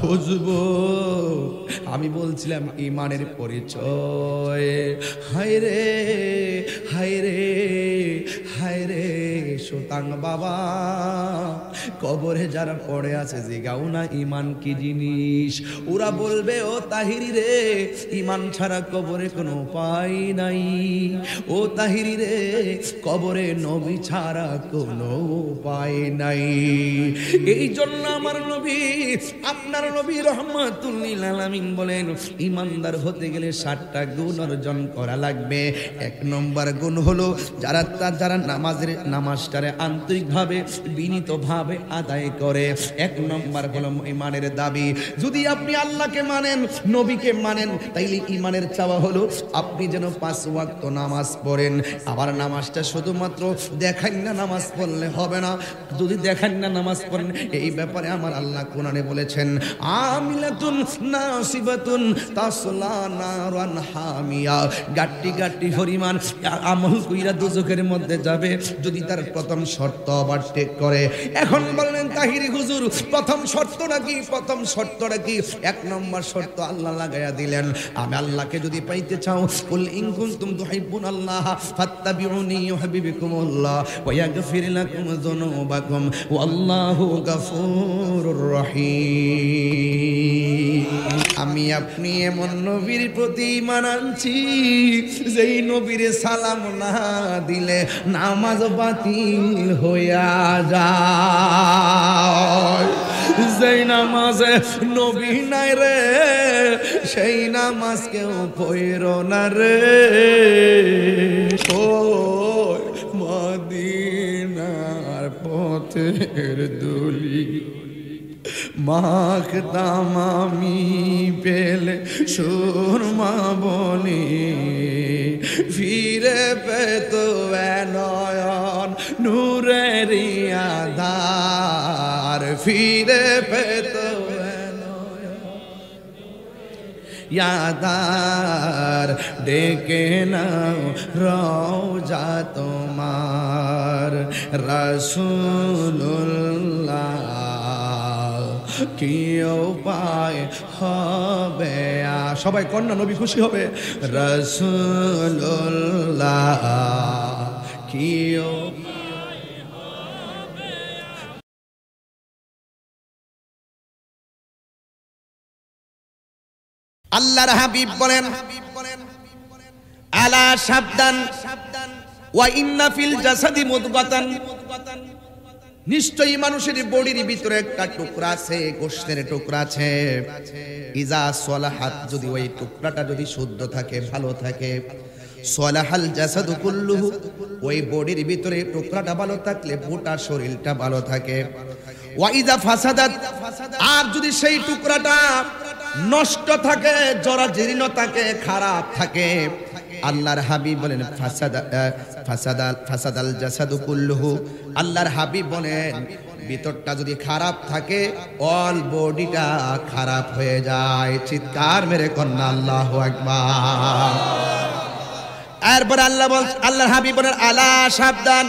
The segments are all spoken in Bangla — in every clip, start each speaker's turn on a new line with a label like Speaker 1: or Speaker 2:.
Speaker 1: হুজুর আমি বলছিলাম ঈমানের পরিচয়। হায় রে হায় রে হায় রে সুতাং বাবা, কবরে যারা পড়ে আছে জিগাও না ঈমান কি জিনিস। ওরা বলবে ও তাহিরি রে, ঈমান ছাড়া কবরে কোনো উপায় নাই। ও তাহিরি রে, কবরে নবী ছাড়া কোনো উপায় নাই। এই জন্য আমার নবী, আপনার নবী রহমাতুল লিল আলামিন বলেন, ঈমানদার হতে গেলে 7টা গুণ অর্জন করা লাগবে। 1 নম্বর গুণ হলো যারা নামাজটারে আন্তরিকভাবে বিনীতভাবে আদায় করে। 1 নম্বর হলো ঈমানের দাবি। যদি আপনি আল্লাহকে মানেন, নবীকে মানেন, তাইলে ঈমানের চাওয়া হলো আপনি যেন 5 ওয়াক্ত নামাজ পড়েন। আবার নামাজটা শুধুমাত্র দেখান না নামাজ পড়লে হবে না। যদি দেখান না নামাজ পড়েন, এই ব্যাপারে আমার আল্লাহ কোরআনে বলেছেন, আমিলাতুন নাসিবাতুন তাসলা নারান হামিয়া, গাট্টি গাট্টি পরিমাণ আমল কইরা দুজখের মধ্যে যাবে যদি তার প্রথম শর্ত ওভারটেক করে। এখন বললেন তাহিরি হুজুর, প্রথম শর্তটা কি? প্রথম শর্তটা কি? 1 নম্বর শর্ত আল্লাহ লাগাইয়া দিলেন, আমি আল্লাহকে যদি পাইতে চাও, কুল ইন কুনতুম তুহিব্বুনাল্লাহ ফাত্তাবিউনি ইউহিব্বুকুমুল্লাহ ওয়া ইয়াগফির লাকুম যুনুবাকুম ওয়াল্লাহু গফুরুর রহিম। আমি আপনি এমন নবীর প্রতি ঈমান আনছি, যেই নবীর সালাম না দিলে নামাজ বাতিল হইয়া যায়। যেই নামাজে নবী নাই রে, সেই নামাজ কেউ পড়ো না রে। ও মদিনার পথের দুলি মাখতাম আমি পেলে সুরমা বলি, ফিরে পেত নয়ন নূরের আধার, ফিরে পেত ইয়াদার, ডেকে নাও রওজা তোমার রাসূলুল্লাহ, কি উপায় হবে। সবাই কন্যা নবী খুশি হবে। রাসূলুল্লাহ কি আল্লাহর হাবিব বলেন, আলা সাবধান, ওয়া ইন্না ফিল জাসাদি মুদগাতান, নিশ্চয়ই মানুষের বডির ভিতরে একটা টুকরা আছে, গোশতের টুকরা আছে। ইজা সলাহাত, যদি ওই টুকরাটা যদি শুদ্ধ থাকে, ভালো থাকে, সলাহাল জাসাদু কুল্লুহু, ওই বডির ভিতরে টুকরাটা ভালো থাকলে গোটা শরীরটা ভালো থাকে। ওয়া ইজা ফাসাদাত, আর যদি সেই টুকরাটা নষ্ট থাকে, জরাজীর্ণ থাকে, খারাপ থাকে, আল্লাহর হাবিব বলেন ফাসাদাল জাসাদু কুল্লুহু, আল্লাহর হাবিব বলেন ভিতরটা যদি খারাপ থাকে, অল বডিটা খারাপ হয়ে যায়। চিৎকার মেরে কন্যা আল্লাহু আকবার। এরপর আল্লাহর হাবিব বলেন, আলা সাবধান,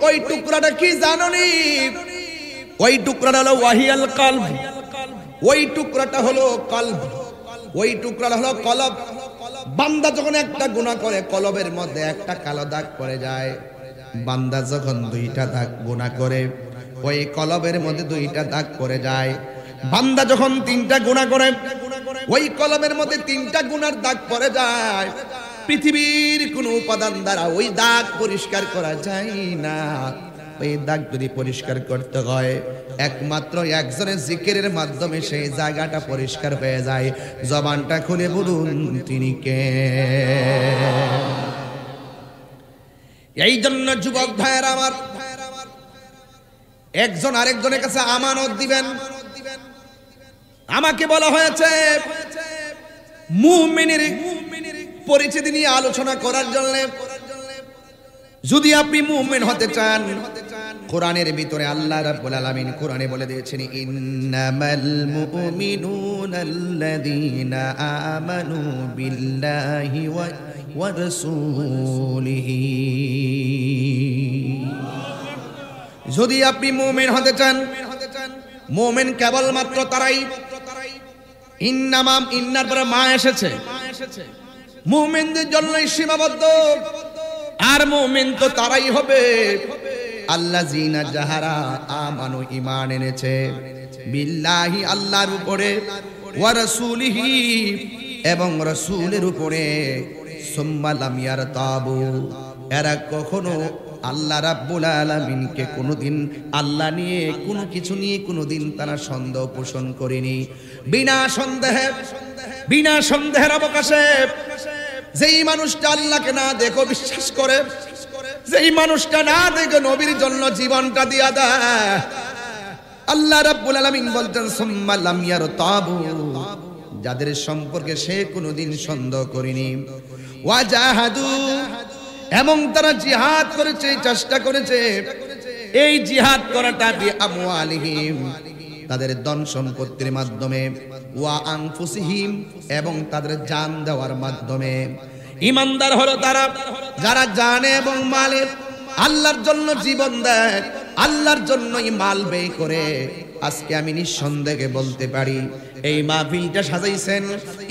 Speaker 1: ওই টুকরাটা কি জানোনি? ওই টুকরাটা হলো ওয়াহিয়াল কলব, ওই টুকরাটা হলো কলব, ওই টুকরাটা হলো কলব। বান্দা যখন একটা গুনাহ করে, কলবের মধ্যে একটা কালো দাগ পড়ে যায়। বান্দা যখন 2টা দাগ গুনাহ করে, ওই কলবের মধ্যে 2টা দাগ পড়ে যায়। বান্দা যখন 3টা গুনাহ করে, ওই কলবের মধ্যে 3টা গুনার দাগ পড়ে যায়। পৃথিবীর কোন উপাদান দ্বারা ওই দাগ পরিষ্কার করা যায় না। ওই দাগ যদি পরিষ্কার করতে হয়, একমাত্র একজনের জিকিরের মাধ্যমে সেই জায়গাটা পরিষ্কার হয়ে যায়। জবানটা খুলে বলুন তিনি কে? এই জন্য যুবক ভাইয়েরা আমার, একজন আরেকজনের কাছে আমানত দিবেন। আমাকে বলা হয়েছে মুমিনের পরিচিতি নিয়ে আলোচনা করার জন্য। যদি আপনি মুমিন হতে চান, কোরআনের ভিতরে আল্লাহ রাব্বুল আলামিন কোরআনে বলে দিয়েছেন, ইন্নামাল মুমিনুনাল্লাযীনা আমানু বিল্লাহি ওয়া রাসূলিহি। যদি আপনি মুমিন হতে চান, মুমিন কেবলমাত্র তারাই, ইন্নামাম ইন্নার পরে মা এসেছে, মুমিনদের জন্যই সীমাবদ্ধ। আর মুমিন তো তারাই হবে আল্লাযীনা যাহারা আমানু ঈমান এনেছে বিল্লাহি আল্লাহর উপরে, ওয়া রাসূলিহি এবং রাসূলের উপরে, সুম্মা লাম ইয়ারতাবু এরা কখনো আল্লাহ রাব্বুল আলামিনকে কোনোদিন আল্লাহ নিয়ে কোনো কিছু নিয়ে কোনোদিন তারা সন্দেহ পোষণ করেনি। বিনা সন্দেহের অবকাশে যেই মানুষটা আল্লাহকে না দেখো বিশ্বাস করে, যেই মানুষটা না দেখে নবীর জন্য জীবনটা দিয়া দেয়, আল্লাহ রাব্বুল আলামিন বলতেন সুম্মা লাম ইয়ারতাবু, যাদের সম্পর্কে সে কোনোদিন সন্দেহ করেনি, ওয়াজাহাদু এবং তারা জিহাদ করেছে, চেষ্টা করেছে। এই জিহাদ করাটা বিআমওয়ালিহিম তাদের ধন সম্পত্তির মাধ্যমে, ওয়া আনফুসিহিম এবং তাদের জান দেওয়ার মাধ্যমে। ঈমানদার হলো তারা যারা জানে এবং মালে আল্লাহর জন্য জীবন দেয়, আল্লাহর জন্যই মাল ব্যয় করে। আজকে আমি নিঃসন্দেহে বলতে পারি এই মাহফিলটা সাজাইছেন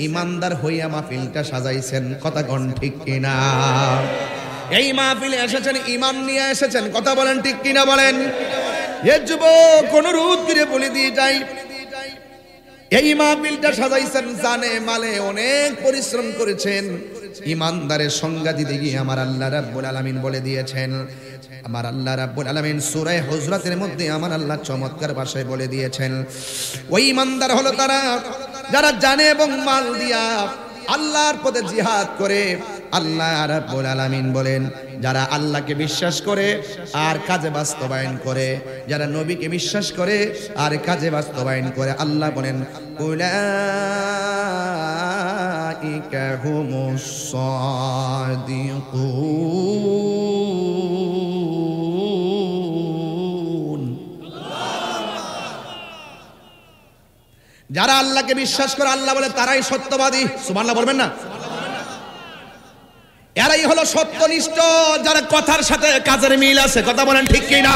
Speaker 1: ঈমানদার হইয়া, মাহফিলটা সাজাইছেন, কথা কোন ঠিক কিনা? এই মাহফিলে এসেছেন ঈমান নিয়ে এসেছেন, কথা বলেন ঠিক কিনা বলেন? এ যুবক অনুরোধ করে বলে দিয়ে যাই, এই মাহফিলটা সাজাইছেন জানে মালে অনেক পরিশ্রম করেছেন। ঈমানদারের সংজ্ঞা দিতে গিয়ে আমার আল্লাহ রাব্বুল আলামিন বলে দিয়েছেন, আমার আল্লাহ রাব্বুল আলামিন সূরা হুজরাতের মধ্যে আমার আল্লাহ চমৎকার ভাষায় বলে দিয়েছেন, ওই ঈমানদার হলো তারা যারা জানে এবং মাল দিয়া আল্লাহর পথে জিহাদ করে। আল্লাহ রাব্বুল আলামিন বলেন যারা আল্লাহকে বিশ্বাস করে আর কাজে বাস্তবায়ন করে, যারা নবীকে বিশ্বাস করে আর কাজে বাস্তবায়ন করে, আল্লাহ বলেন উলাইকা হুমুস সাদিকুন। যারা আল্লাহকে বিশ্বাস করে আল্লাহ বলে তারাই সত্যবাদী। সুবহানাল্লাহ বলবেন না? এরাই হলো সত্যনিষ্ঠ, যারা কথার সাথে কাজের মিল আছে, কথা বলেন ঠিক কিনা?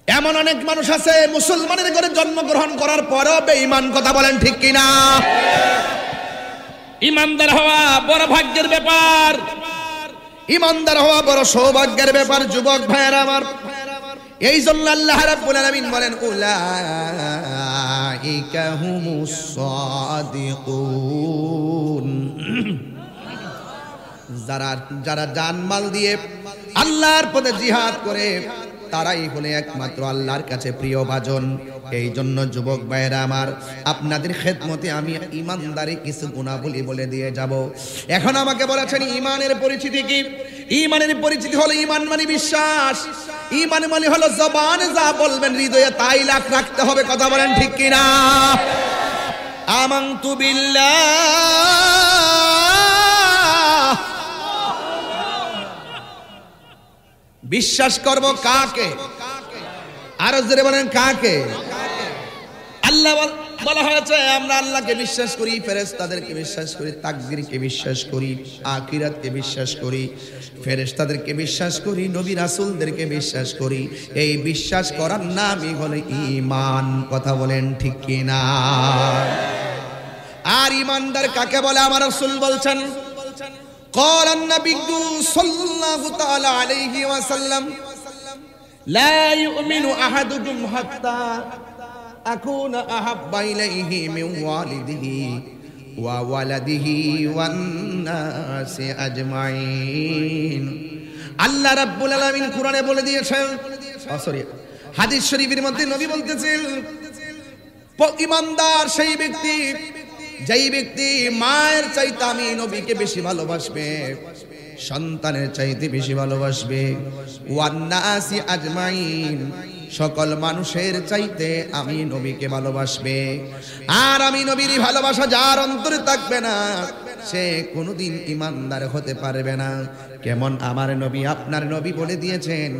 Speaker 1: এমন অনেক মানুষ আছে মুসলমানের ঘরে জন্মগ্রহণ করার পরেও বেঈমান, কথা বলেন ঠিক কিনা? ঈমানদার হওয়া বড় ভাগ্যের ব্যাপার, ঈমানদার হওয়া বড় সৌভাগ্যের ব্যাপার। যুবক ভাইয়েরা আমার, এই জন্য আল্লাহ রাব্বুল আলামিন বলেন উলাইকা হুমুস সাদিকুন। যারা জানমাল দিয়ে আল্লাহর পথে জিহাদ করে তারাই হলে একমাত্র আল্লাহর কাছে প্রিয় ভাজন। এই জন্য যুবক ভাইয়েরা আমার, আপনাদের খেদমতে আমি ঈমানদারি কিছু গুণাবলী বলে দিয়ে যাব। এখন আমাকে বলেছেন ঈমানের পরিচিতি কি? ঈমানের পরিচিতি হলো ঈমান মানে বিশ্বাস, ঈমান মানে হলো জবানে যা বলবেন হৃদয়ে তাই রাখতে হবে, কথা বলেন ঠিক কিনা? আমানতু বিল্লাহ, বিশ্বাস করব কাকে? আরো জোরে বলেন কাকে? আল্লাহ বলা হয়েছে আমরা আল্লাহকে বিশ্বাস করি, ফেরেশতাদেরকে বিশ্বাস করি, তাকদীরকে বিশ্বাস করি, আখিরাতকে বিশ্বাস করি, ফেরেশতাদেরকে বিশ্বাস করি, নবী রাসূলদেরকে বিশ্বাস করি। এই বিশ্বাস করার নামই হলো ঈমান, কথা বলেন ঠিক কিনা? আর ঈমানদার কাকে বলে? আমার রাসূল বলছেন, قال النبي صلى الله تعالى عليه وسلم لا يؤمن أحدكم حتى أكون أحب إليه من والده وولده والناس أجمعين। আল্লাহ রাব্বুল আলামিন কুরআনে বলে দিয়েছেন, হাদিস শরীফের মধ্যে নবী বলতেছেন, ঈমানদার সেই ব্যক্তি যেই ব্যক্তি মায়ের চাইতে আমি নবীকে বেশি ভালোবাসবে, সন্তানের চাইতে বেশি ভালোবাসবে, ওয়ান্নাসি আজমাইন সকল মানুষের চাইতে আমি নবীকে ভালোবাসবে। আর আমি নবীর ভালোবাসা যার অন্তরে থাকবে না সে কোনোদিন ঈমানদার হতে পারবে না। কেমন আমার নবী, আপনার নবী বলে দিয়েছেন,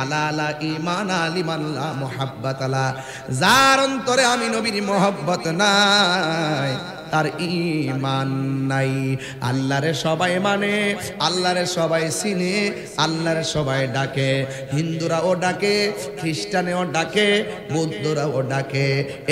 Speaker 1: আলা আলা ঈমান আলিমান লা মুহাব্বাত আলা, যার অন্তরে আমি নবীর মহব্বত নাই তার ঈমান নাই। আল্লাহরে সবাই মানে, আল্লাহরে সবাই চিনে, আল্লাহরে সবাই ডাকে, হিন্দুরাও ডাকে, খ্রিস্টানেও ডাকে, বৌদ্ধরাও ডাকে,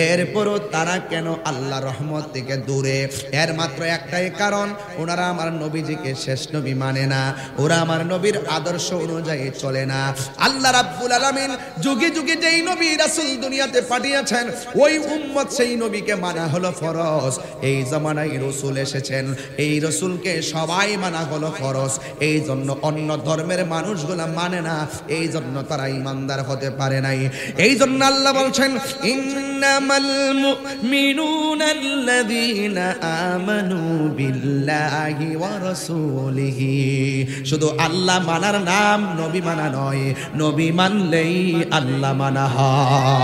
Speaker 1: এরপরও তারা কেন আল্লাহ রহমত থেকে দূরে? এর মাত্র একটাই কারণ, ওনারা আমার নবীজিকে শেষ নবী মানে না, ওরা আমার নবীর আদর্শ অনুযায়ী চলে না। আল্লাহ রাব্বুল আলামিন যুগে যুগে যেই নবী রাসূল দুনিয়াতে পাঠিয়েছেন, ওই উম্মত সেই নবীকে মানা হলো ফরজ। এই জামানায় রাসূল এসেছেন, এই রাসূলকে সবাই মানা হলো ফরজ। এই জন্য অন্য ধর্মের মানুষগুলা মানে না, এই জন্য তারা ঈমানদার হতে পারে নাই। এই জন্য আল্লাহ বলছেন, ইন্নামাল মুমিনুনা আল্লাযীনা আমানু বিল্লাহি ওয়া রাসূলিহি। শুধু আল্লাহ মানার নাম নবী মানা নয়, নবী মানলেই আল্লাহ মানা হয়।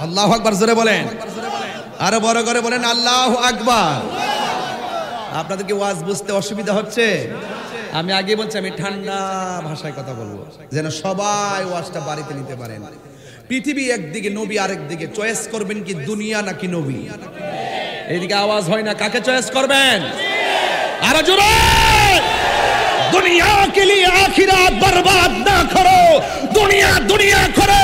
Speaker 1: আল্লাহু আকবার জোরে বলেন, আরো বড় করে বলেন আল্লাহু আকবার। আপনাদের কি ওয়াজ বুঝতে অসুবিধা হচ্ছে? আমি আগে বলছি, আমি ঠান্ডা ভাষায় কথা বলবো যেন সবাই ওয়াজটা বাড়িতে নিতে পারেন। পৃথিবী একদিকে, নবী আরেক দিকে, চয়েস করবেন কি দুনিয়া নাকি নবী? এইদিকে আওয়াজ হয় না, কাকে চয়েস করবেন? আরো জোরে। दुनिया के लिए आखिरत बर्बाद ना करो, दुनिया दुनिया करे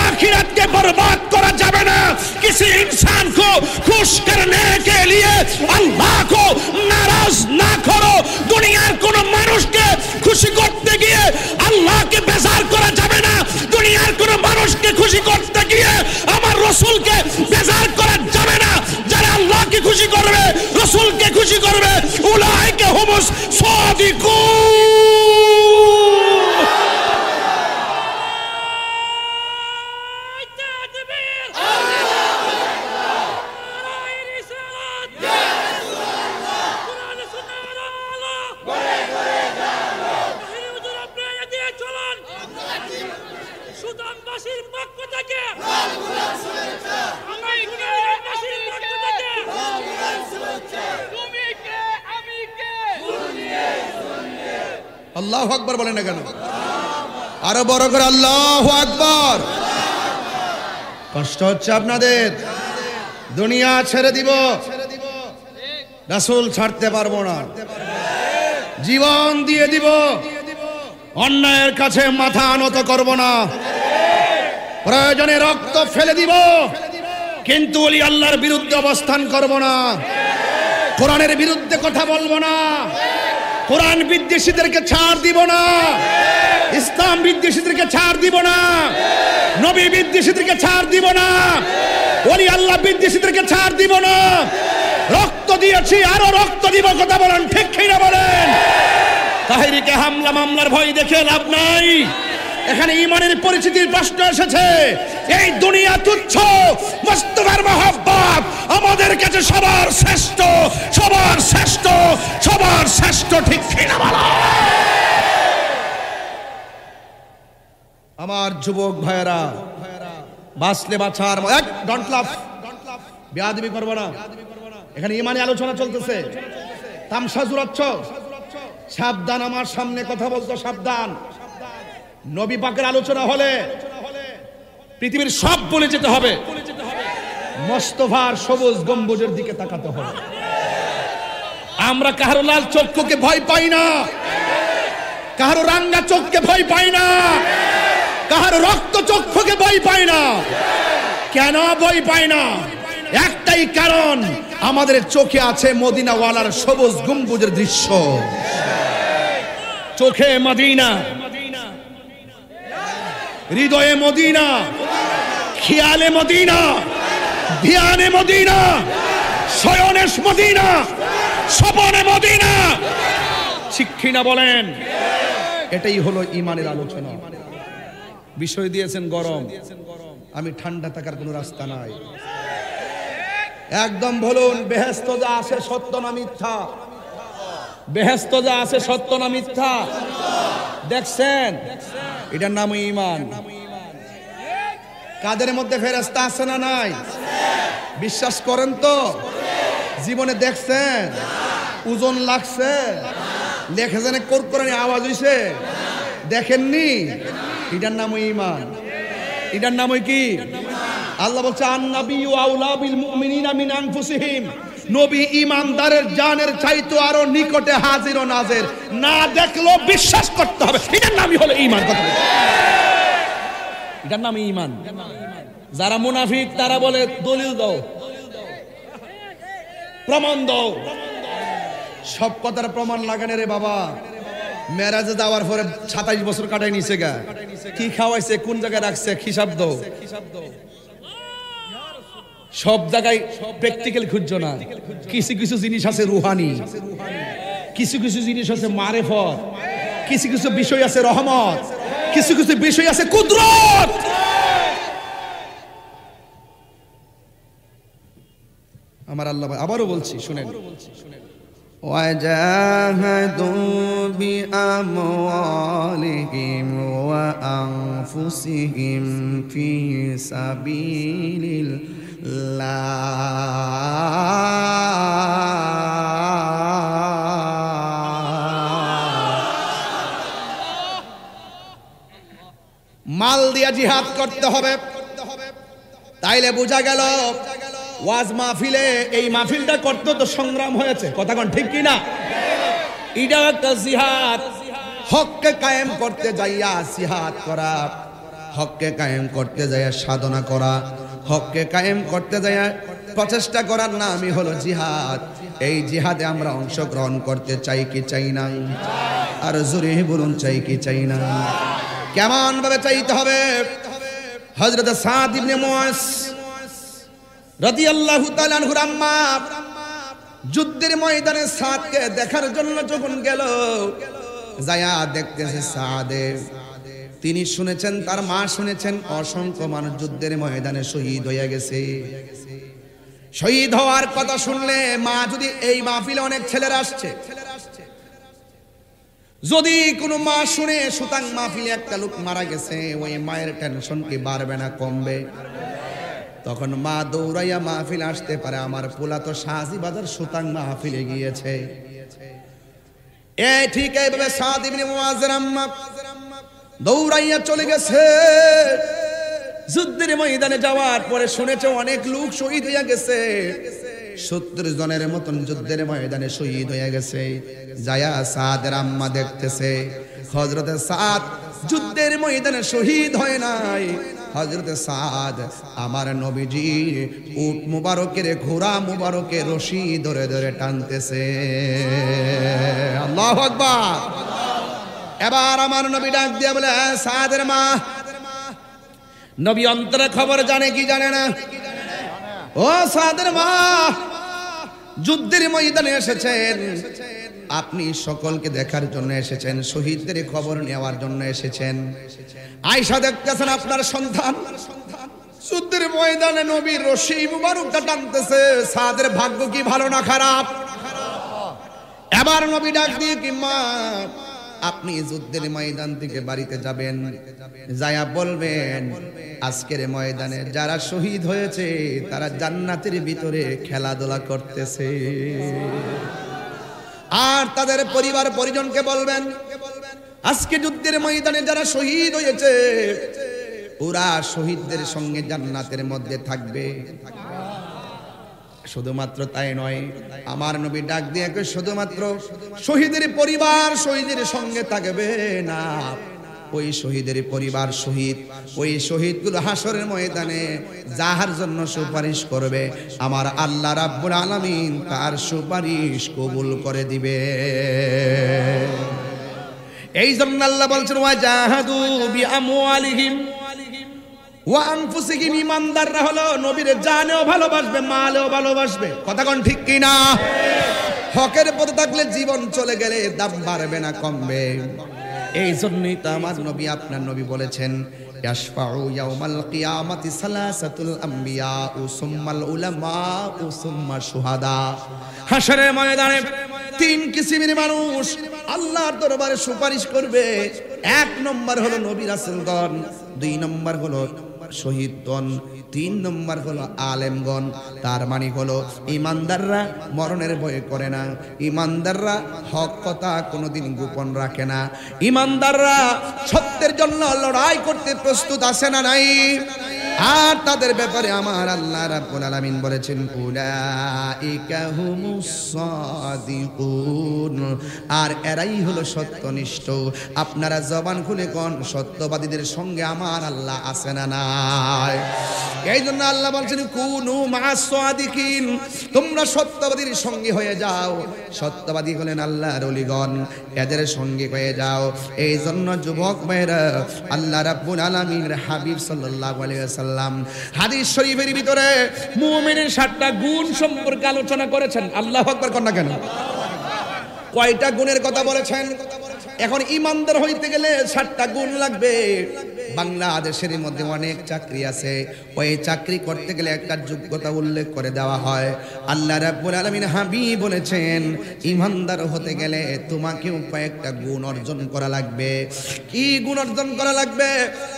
Speaker 1: आखिरत के बर्बाद करा जावे ना। किसी इंसान को खुश करने के लिए अल्लाह को नाराज ना करो। दुनियार कोनो मानुष के खुशी करते गिए अल्लाह के बेजार करा जावे ना। दुनियार कोनो मानुष के खुशी करते गिए আমার রাসূলকে বেজার করা যাবে না। যারা আল্লাহকে খুশি করবে, রাসূলকে খুশি করবে, উলাইকা হুমুস সাদিকুন। আল্লাহু আকবার বলেন না কেন? আরো বড় করে আল্লাহু আকবার। কষ্ট হচ্ছে আপনাদের? দুনিয়া ছেড়ে দিব, রাসূল ছাড়তে পারবো না। জীবন দিয়ে দিব, অন্যায়ের কাছে মাথা নত করব না। প্রয়োজনে রক্ত ফেলে দিব, কিন্তু ওলি আল্লাহর বিরুদ্ধে অবস্থান করব না। কোরআনের বিরুদ্ধে কথা বলবো না। কোরআন বিদ্বেষীদেরকে ছাড় দিব না, ইসলাম বিদ্বেষীদেরকে ছাড় দিব না, নবী বিদ্বেষীদেরকে ছাড় দিব না, ওলি আল্লাহ বিদ্বেষীদেরকে ছাড় দিব না। রক্ত দিয়েছি, আরো রক্ত দিব। কথা বলেন ঠিক কিনা বলেন? তাহরিকে হামলা মামলার ভয় দেখে লাভ নাই। এখানে ঈমানের পরিচিতির প্রশ্ন এসেছে। এই দুনিয়া তুচ্ছ, মুস্তাফার মহব্বত আমাদের কাছে সবার শ্রেষ্ঠ, সবার শ্রেষ্ঠ, সবার শ্রেষ্ঠ। ঠিক কিনা বলো? আমার যুবক ভাইয়েরা, বাঁচলে বাঁচার ডোন্ট লাভ, বেয়াদবি করবো না। এখানে ঈমানি আলোচনা চলতেছে, তামসা জুড়াচ্ছ, সাবধান। আমার সামনে কথা বলতো সাবধান। নবী পাকের আলোচনা হলে পৃথিবীর সব বলে যেতে হবে, মোস্তফার সবুজ গম্বুজের দিকে তাকাতে হবে। আমরা কাহারো লাল চক্ষুকে ভয় পাই না, কাহারো রাঙ্গা চোখকে ভয় পাই না, কাহারো রক্ত চক্ষুকে ভয় পাই না। কেন ভয় পাই না? একটাই কারণ, আমাদের চোখে আছে মদিনাওয়ালার সবুজ গম্বুজের দৃশ্য। চোখে মদিনা, হৃদয়ে মদিনা, খেয়ালে মদিনা, ধ্যানে মদিনা, শয়নে মদিনা, স্বপনে মদিনা। শিক্ষিনা বলেন, এটাই হলো ঈমানের আলোচনা। বিষয় দিয়েছেন গরম, আমি ঠান্ডা থাকার কোনো রাস্তা নাই। একদম বলুন, বেহেশত যা আছে সত্য না মিথ্যা? বেহেশত যা আছে সত্য না মিথ্যা? দেখছেন, এটার নাম ঈমান। কাদের মধ্যে ফেরেশতা আছে না নাই? বিশ্বাস করেন তো? জীবনে দেখছেন? ওজন লাগছে? দেখেছেন কোরআনে আওয়াজ হইছে? দেখেননি? এটার নাম ঈমান। এটার নাম কি? আল্লাহ বলছে আন-নাবিয়্যু আউলা বিল মুমিনিনা মিন আনফুসিহিম। নবী ঈমানদারের জানের চাইতে আরো নিকটে হাজির ও নাজির। না দেখলেও বিশ্বাস করতে হবে, এটার নামই হলো ঈমান। কথা বলে এটার নাম ঈমান। যারা মুনাফিক তারা বলে দলিল দাও, প্রমাণ দাও। সব কথার প্রমাণ লাগানে রে বাবা। মেরাজে যাওয়ার পরে 27 বছর কাটাই নিছে গা, কি খাওয়াইছে, কোন জায়গায় রাখছে, হিসাব দাও। সব জায়গায় প্র্যাকটিক্যাল খুঁজছো না। কিছু কিছু জিনিস আছে রুহানি, কিছু কিছু জিনিস আছে মারেফত, কিছু কিছু বিষয় আছে রহমত, কিছু কিছু বিষয় আছে কুদরত। আমার আল্লাহ আবারও বলছি, শুনেন,
Speaker 2: وجاهدوا بأموالهم وأنفسهم في سبيل
Speaker 1: মাল দিয়া জিহাদ করতে হবে। তাইলে বোঝা গেল ওয়াজ মাহফিলে, এই মাহফিলটা করতে তো সংগ্রাম হয়েছে। কথা কোন ঠিক কিনা? এটা একটা জিহাদ। হককে কায়েম করতে যাইয়া জিহাদ করা, হককে কায়েম করতে যাইয়া সাধনা করা, হককে কায়েম করতে যাইয়া প্রচেষ্টা করার নামই হলো জিহাদ। এই জিহাদে আমরা অংশগ্রহণ করতে চাই কি চাই না? আর জোরে বলুন, চাই কি চাই না? কেমন ভাবে চাইতে হবে? হযরত সাদ ইবনে মুআজ রাদিয়াল্লাহু তাআলা আনহুর আম্মা যুদ্ধের ময়দানে সাদকে দেখার জন্য যখন গেল, যায়া দেখতেছে সাদে, তিনি শুনেছেন, তার মা শুনেছেন অসংখ্য মানুষ যুদ্ধের ময়দানে শহীদ হয়ে গেছে। শহীদ হওয়ার কথা শুনলে মা, যদি এই মাহফিলে অনেক ছেলেরা আসছে, যদি কোনো মা শুনে সুতাং মাহফিলে একটা লোক মারা গেছে, ওই মায়ের টেনশন কি বাড়বে না কমবে? তখন মা দৌড়াইয়া মাহফিল আসতে পারে, আমার পোলা তো শাহজি বাজার সুতাং মাহফিলে গিয়েছে। এই ঠিক এইভাবে সাদ ইবনে মুআজের আম্মা দৌড়াইয়া চলে গেছে। যুদ্ধের ময়দানে যাওয়ার পরে শুনেছে অনেক লোক শহীদ হইয়া গেছে, 70 জনের মতন যুদ্ধের ময়দানে শহীদ হয়ে গেছে। যায়া সাদের আম্মা দেখতেছে হযরতে সাদ যুদ্ধের ময়দানে শহীদ হয় নাই। হযরতে সাদ আমার নবীজির উট মুবারকের, ঘোড়া মুবারকের রশি ধরে ধরে টানতেছে। আল্লাহু আকবার। এবার আমার নবী ডাক দিয়া বলে, সাদের মা। নবী অন্তরে খবর জানে কি জানে না? ও সাদের মা, যুদ্ধের ময়দানে এসেছেন, আপনি সকলকে দেখার জন্য এসেছেন, শহীদদের খবর নেওয়ার জন্য এসেছেন। আয়েশা দেখতেছেন আপনার সন্তান যুদ্ধের ময়দানে নবীর রশি মুবারকটা টানতেছে। সাদের ভাগ্য কি ভালো না খারাপ? এবার নবী ডাক দিয়ে, কি মা, আপনি যুদ্ধের ময়দান থেকে বাড়িতে যাবেন, যায়া বলবেন আজকের ময়দানে যারা শহীদ হয়েছে তারা জান্নাতের ভিতরে খেলাধুলা করতেছে। আর তাদের পরিবার পরিজনকে বলবেন আজকে যুদ্ধের ময়দানে যারা শহীদ হয়েছে ওরা শহীদদের সঙ্গে জান্নাতের মধ্যে থাকবে। শুধুমাত্র তাই নয়, আমার নবী ডাক দিয়ে শুধুমাত্র শহীদের পরিবার শহীদের সঙ্গে থাকবে না, ওই শহীদের পরিবার শহীদ, ওই শহীদগুলো হাসরের ময়দানে যাহার জন্য সুপারিশ করবে আমার আল্লাহ রাব্বুল আলামিন তার সুপারিশ কবুল করে দিবে। এই জন্য আল্লাহ বলছেন ওয়াজাহাদু বিআমওয়ালিহিম ওয়া আনফুসিহিম। ঈমানদাররা হলো নবীর জানেও ভালোবাসবে, মালেও ভালোবাসবে। কথা কোন ঠিক কি না? হকের পথে থাকলে জীবন চলে গেলে দাম বাড়বে না কমবে। এই জন্যই তো আমার নবী, আপনার নবী বলেছেন ইয়াশফাউ ইয়াউমাল কিয়ামাতি সালাসাতুল আম্বিয়া ও সুম্মাল উলামা ও সুম্মা শুহাদা। হাশরের ময়দানে 3 কিসিমের মানুষ আল্লাহর দরবারে সুপারিশ করবে। 1 নম্বর হলো নবী রাসূলগণ, 2 নম্বর হলো শহীদগণ, 3 নম্বর হলো আলেমগণ। তার মানে হলো ইমানদাররা মরণের ভয় করে না, ইমানদাররা হক কথা কোনোদিন গোপন রাখে না, ইমানদাররা সত্যের জন্য লড়াই করতে প্রস্তুত আছে না নাই? আর তাদের ব্যাপারে আমার আল্লাহ রাব্বুল আলামিন বলেছেন উলাইকা হুমুস সাদিকুন, আর এরাই হলো সত্যনিষ্ঠ। আপনারা জবান খুলে কোন সত্যবাদীদের সঙ্গে আমার আল্লাহ আছে না নাই? এই জন্য আল্লাহ বলছেন কুনু মা'আস সাদিকিন, তোমরা সত্যবাদীর সঙ্গে হয়ে যাও। সত্যবাদী হলেন আল্লাহর ওলিগণ, এদের সঙ্গে হয়ে যাও। এই জন্য যুবক ভাইরা, আল্লাহ রাব্বুল আলামিনের হাবিব সাল্লাল্লাহু আলাইহি ওয়াসাল্লাম হাদিস শরীফের ভিতরে মুমিনের 7টা গুণ সম্পর্কে আলোচনা করেছেন। আল্লাহু আকবার কোন না কেন? কয়টা গুণের কথা বলেছেন? এখন ইমানদার হইতে গেলে 7টা গুণ লাগবে। বাংলাদেশের মধ্যে অনেক চাকরি আছে, ওই চাকরি করতে গেলে একটা যোগ্যতা উল্লেখ করে দেওয়া হয়। আল্লাহ রাব্বুল আলামিন হাবিব বলেছেন ইমানদার হতে গেলে তোমাকেও কয়েকটা গুণ অর্জন করা লাগবে। কি গুণ অর্জন করা লাগবে?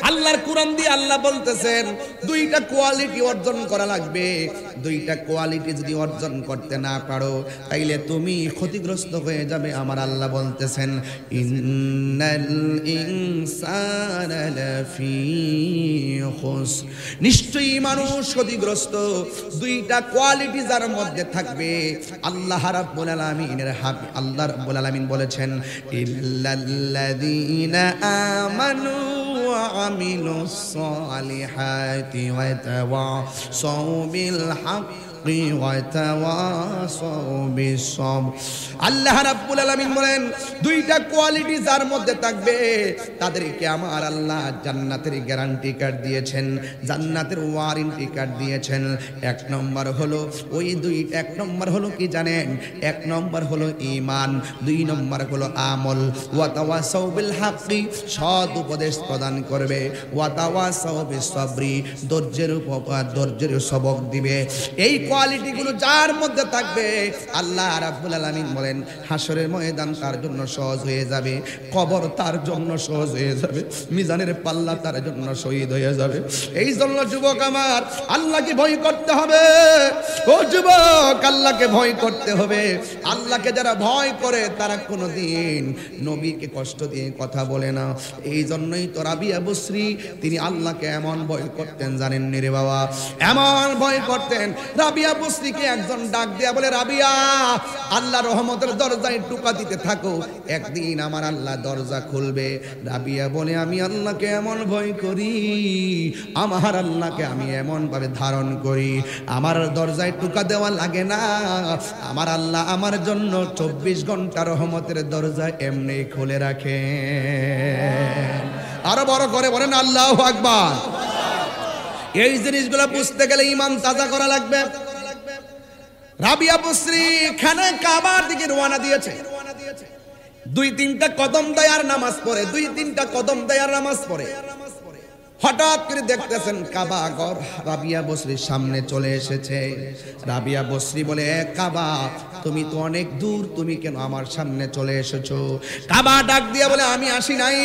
Speaker 1: আল্লাহর কোরআন দিয়ে আল্লাহ বলতেছেন 2টা কোয়ালিটি অর্জন করা লাগবে। 2টা কোয়ালিটি যদি অর্জন করতে না পারো তাইলে তুমি ক্ষতিগ্রস্ত হয়ে যাবে। আমার আল্লাহ বলতেছেন ইন্নাল ইনসানা লাফি খুসর, নিশ্চয়ই মানুষ ক্ষতিগ্রস্ত। 2টা কোয়ালিটি যার মধ্যে থাকবে, আল্লাহ রাব্বুল আলামিনের হাবিব আল্লাহ রাব্বুল আলামিন বলেছেন ইল্লাল্লাযীনা আমানু ওয়া আমিলুস সালিহাতি ওয়া তাওয়াসাউ বিল হক আল্লাহ রাব্বুল আলামিন বলেন 2টা কোয়ালিটি যার মধ্যে থাকবে তাদেরকে আমার আল্লাহ জান্নাতের গ্যারান্টি কার্ড দিয়েছেন, জান্নাতের ওয়ারেন্টি কার্ড দিয়েছেন। 1 নম্বর হলো ওই 1 নম্বর হলো কি জানেন? 1 নম্বর হলো ঈমান, 2 নম্বর হলো আমল। ওয়া তাওয়াসাউ বিল হাক্কি, সৎ উপদেশ প্রদান করবে। ওয়া তাওয়াসাউ বিস সাবরি, ধৈর্যের সবক দিবে। এই কোয়ালিটি গুলো যার মধ্যে থাকবে আল্লাহ রাব্বুল আলামিন বলেন হাসরের ময়দান তার জন্য সহজ হয়ে যাবে, কবর তার জন্য সহজ হয়ে যাবে, মিজানের পাল্লা তার জন্য শহীদ হয়ে যাবে। এই জন্য যুবক আমার, আল্লাহকে ভয় করতে হবে। ও যুবক, আল্লাহকে ভয় করতে হবে। আল্লাহকে যারা ভয় করে তারা কোনোদিন নবীকে কষ্ট দিয়ে কথা বলে না। এই জন্যই তো রাবিয়া বসরি তিনি আল্লাহকে এমন ভয় করতেন জানেন নি রে বাবা, এমন ভয় করতেন। রাবিয়া বসরিকে একজন ডাক দেয়া বলে রাবিয়া, আল্লাহ রহমতের দরজায় টোকা দিতে থাকো, একদিন আমার আল্লাহ দরজা খুলবে। রাবিয়া বলে আমি আল্লাহকে এমন ভয় করি, আমার আল্লাহকে আমি এমন ভাবে ধারণ করি, আমার দরজায় টোকা দেওয়া লাগে না। আমার আল্লাহ আমার জন্য 24 ঘন্টা রহমতের দরজা এমনি খুলে রাখে। আরো বড় করে বলেন আল্লাহু আকবার। এই জিনিসগুলো বুঝতে গেলে ঈমান তাজা করা লাগবে। রাবিয়া বসরি খানে কাবার দিকে রওনা দিয়েছে। 2-3টা কদম দেয় আর নামাজ পড়ে, 2-3টা কদম দেয় আর নামাজ পড়ে। হঠাৎ করে দেখতেছেন কাবা ঘর রাবিয়া বসরির সামনে চলে এসেছে। রাবিয়া বসরি বলে কাবা, তুমি তো অনেক দূর, তুমি কেন আমার সামনে চলে এসেছো? কাবা ডাক দিয়া বলে আমি আসি নাই,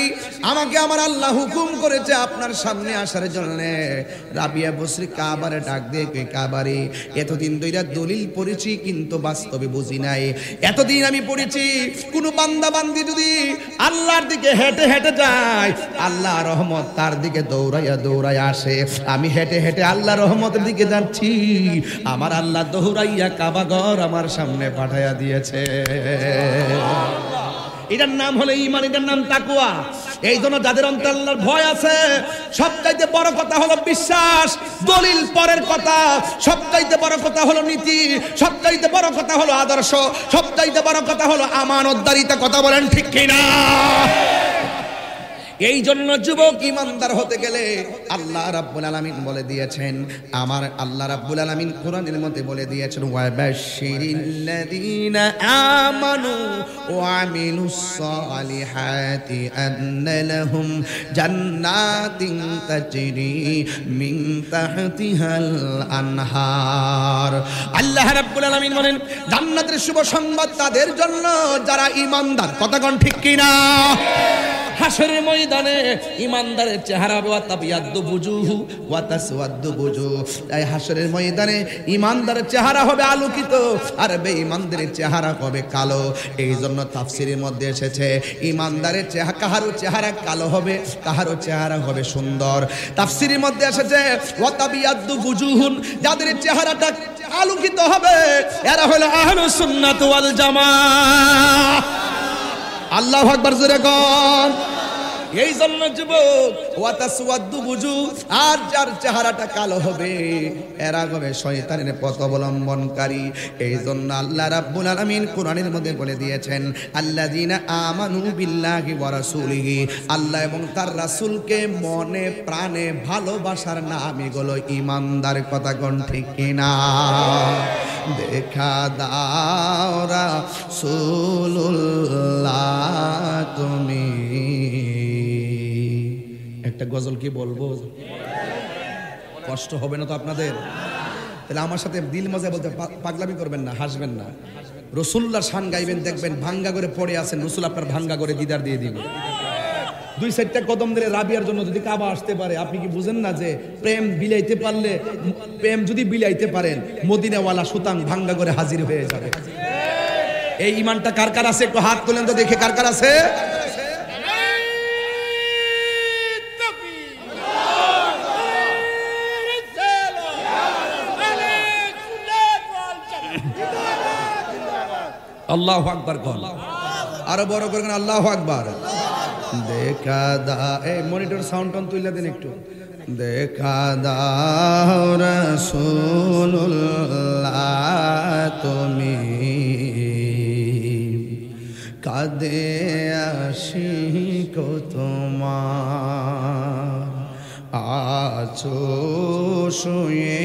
Speaker 1: আমাকে আমার আল্লাহ হুকুম করেছে আপনার সামনে আসার জন্য। রাবিয়া বসরি কাবারে ডাক দিয়ে কই কাবারে, এতদিন ধরে দলিল পড়েছি কিন্তু বাস্তবে বুঝি নাই। এতদিন আমি পড়েছি কোন বান্দা বান্দি যদি আল্লাহর দিকে হেঁটে হেঁটে যায় আল্লাহ রহমত তার দিকে দৌড়াইয়া দৌড়াইয়া আসে। আমি হেঁটে হেঁটে আল্লাহ রহমতের দিকে যাচ্ছি, আমার আল্লাহ দৌড়াইয়া কাবা ঘর আমার সামনে পাঠাইয়া দিয়েছে। এটার নাম হলো ঈমান, এটার নাম তাকওয়া। এই জন্য যাদের অন্তরে আল্লাহর ভয় আছে, সবচাইতে বড় কথা হলো বিশ্বাস, দলিল পরের কথা। সবচাইতে বড় কথা হলো নীতি, সবচাইতে বড় কথা হলো আদর্শ, সবচাইতে বড় কথা হলো আমানতদারিতা। কথা বলেন ঠিক কিনা? এই জন্য যুবক ইমানদার হতে গেলে আল্লাহ রাব্বুল আলামিন বলে দিয়েছেন, আমার আল্লাহ রাব্বুল আলামিন কোরআনের মধ্যে বলে দিয়েছেন ওয়াবাশশিরিল্লাযীনা আমানু ওয়া আমিলুস সালিহাতি আন্না লাহুম জান্নাতিন তাজরি মিন তাহতিহাল আনহার। আল্লাহ রাব্বুল আলামিন বলেন জান্নাতের শুভ সংবাদ তাদের জন্য যারা ইমানদার। কথা কোন ঠিক কিনা? হাসরের ময়দানে ইমানদারের চেহারা হবে ওয়া তাবিয়াদ্দু বুজুহু ওয়া তাসওয়াদ্দু বুজুহ। তাই হাসরের ময়দানে ইমানদারের চেহারা হবে আলোকিত আর বেঈমানদের চেহারা হবে কালো। এই জন্য তাফসীরের মধ্যে এসেছে ইমানদারের চেহারা, কাহারও চেহারা কালো হবে, কাহারও চেহারা হবে সুন্দর। তাফসীরের মধ্যে এসেছে ওয়া তাবিয়াদ্দু বুজুহুন, যাদের চেহারাটা আলোকিত হবে এরা হলো আহলুস সুন্নাত ওয়াল জামাআহ। আল্লাহু আকবার জোরে কোন। এই জন্য যুবক ওয়া তাসওয়াদ্দু বুজুহ, আর যার চেহারাটা কালো হবে এরা হবে শয়তানের পথ অবলম্বনকারী। এই জন্য আল্লাহ রাব্বুল আলামিন কোরআনের মধ্যে বলে দিয়েছেন আল্লাযীনা আমানু বিল্লাহি ওয়া রাসূলিহি, আল্লাহ এবং তার রাসূলকে মনে প্রাণে ভালোবাসার নামই হলো ঈমানদার। কথা কোন ঠিক কিনা? দেখা দাও রাসূলুল্লাহ তুমি। একটা গজল কি বলবো? কষ্ট হবে না তো আপনাদের? তাহলে আমার সাথে দিল মজা বলতে পাগলামি করবেন না, হাসবেন না। রাসূলুল্লাহর শান গাইবেন, দেখবেন ভাঙ্গা করে পড়ে আছেন, রাসূল আপনার ভাঙ্গা করে দিদার দিয়ে দিবেন। দুই সাইডটা কদম ধরে রাবিয়ার জন্য যদি কাবা আসতে পারে, আপনি কি বুঝেন না যে প্রেম বিলাইতে পারলে, প্রেম যদি বিলাইতে পারেন মদিনাওয়ালা সুতাং ভাঙ্গা করে হাজির হয়ে যাবে। এই ঈমানটা কার কার আছে? একটু হাত তোলেন তো দেখে কার কার আছে। আল্লাহু আকবার কোন, আরো বড় করে আল্লাহু আকবার। দেখা দা, এই মনিটর সাউন্ড টন তুইলা দেন একটু। দেখা দাও রাসূলুল্লাহ তুমি, কাঁদে আশিক তোমার, আছো শুয়ে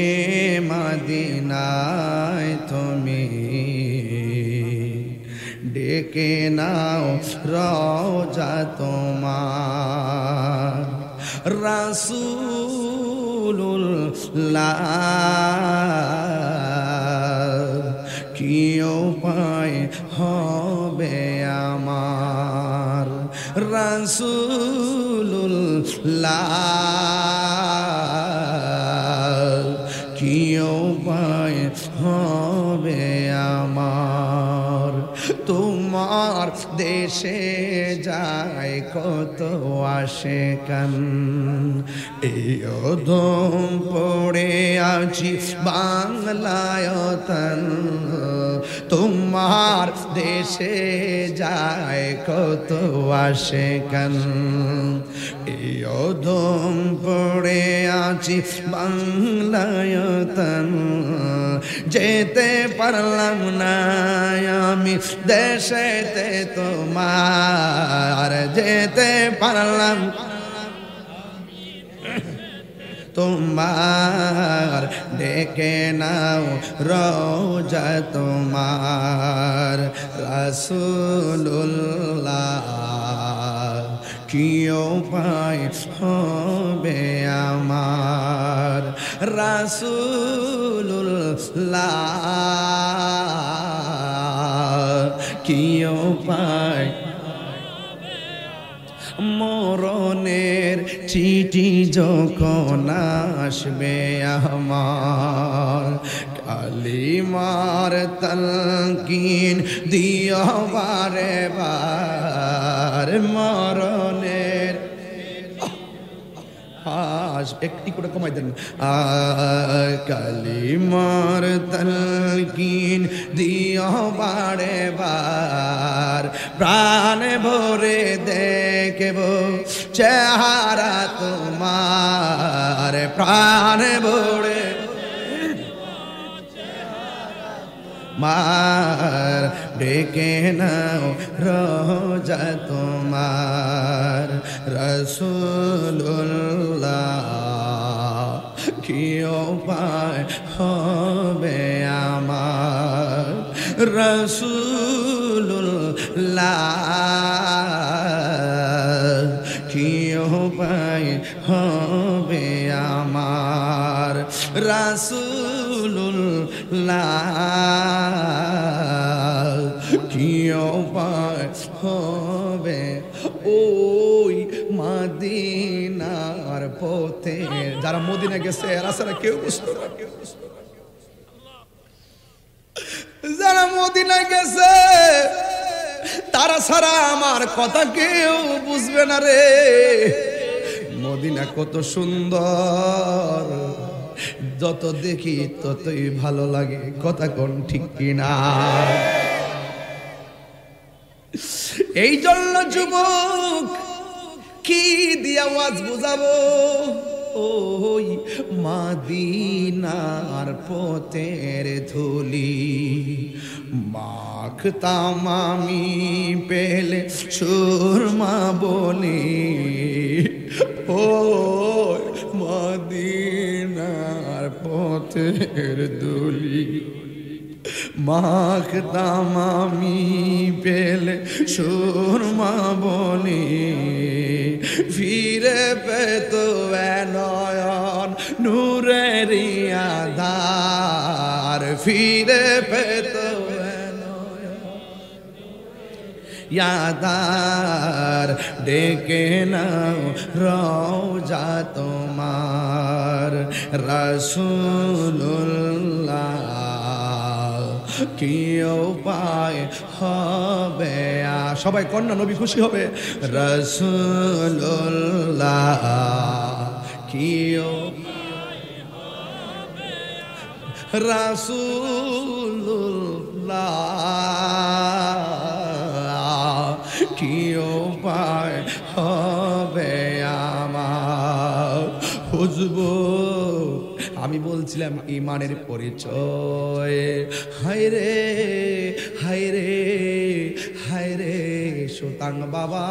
Speaker 1: মদিনায় তুমি, ডেকে নাও রওজা তোমার। রাসূলুল্লাহ কি উপায় হবে আমার, রাসূলুল্লাহ কি উপায় হবে আমার। তোমার দেশে যায় কত আশিকান, এই অধম পড়ে আছি বাংলায়তন। তোমার দেশে যায় কত আশিকান, এই অধম পড়ে আছি বাংলায়তন। যেতে পারলাম না আমি দেশেতে তোমার, যেতে পারলাম তোমার, ডেকে নাও রওজা তোমার। রাসূলুল্লাহ কি উপায় হবে আমার, রাসূলুল্লাহ কি উপায়। মরণের চিঠি যখন আসবে আমার, কালিমার তালকিন দিও বারে বার। মরণের একটি করে কমাই দেন। কালিমার তালকিন দিও বারে বার, প্রাণ ভরে দেখব চেহারা তোমার, প্রাণ ভরে মার, ডেকে নাও রওজা তোমার। রাসূলুল্লাহ কি উপায় হবে আমার, রাসূলুল্লাহ কি উপায় হবে আমার, রাসূলুল্লাহ কি উপায় হবে। ওই মদিনার পথে। যারা মদিনা গেছে এরা ছাড়া কেউ বুঝতো না। যারা মদিনা গেছে তারা ছাড়া আমার কথা কেউ বুঝবে না রে। মদিনা কত সুন্দর, যত দেখি ততই ভালো লাগে। কথা কোন ঠিক কিনা? এই জন্য যুবক কি দিয়া ওয়াজ বুঝাবো? ওই মদিনার পথের ধুলি মাখতাম আমি পেলে সুরমা বলি। ওই মদিনার পথের ধুলি মাখতাম আমি পেলে সুরমা বলি। ফিরে পেত নয়ন নূরের আধার, ফিরে পেত ইয়াদার। ডেকে নাও রওজা তোমার রাসূলুল্লাহ, কি উপায় হবে? সবাই কন্যা নবী খুশি হবে। রাসূলুল্লাহ কি রাসূলুল্লাহ কি উপায় হবে আমার? বুঝবো আমি বলছিলাম ইমানের পরিচয়। হায়রে হায়রে হায়রে সুতাং বাবা,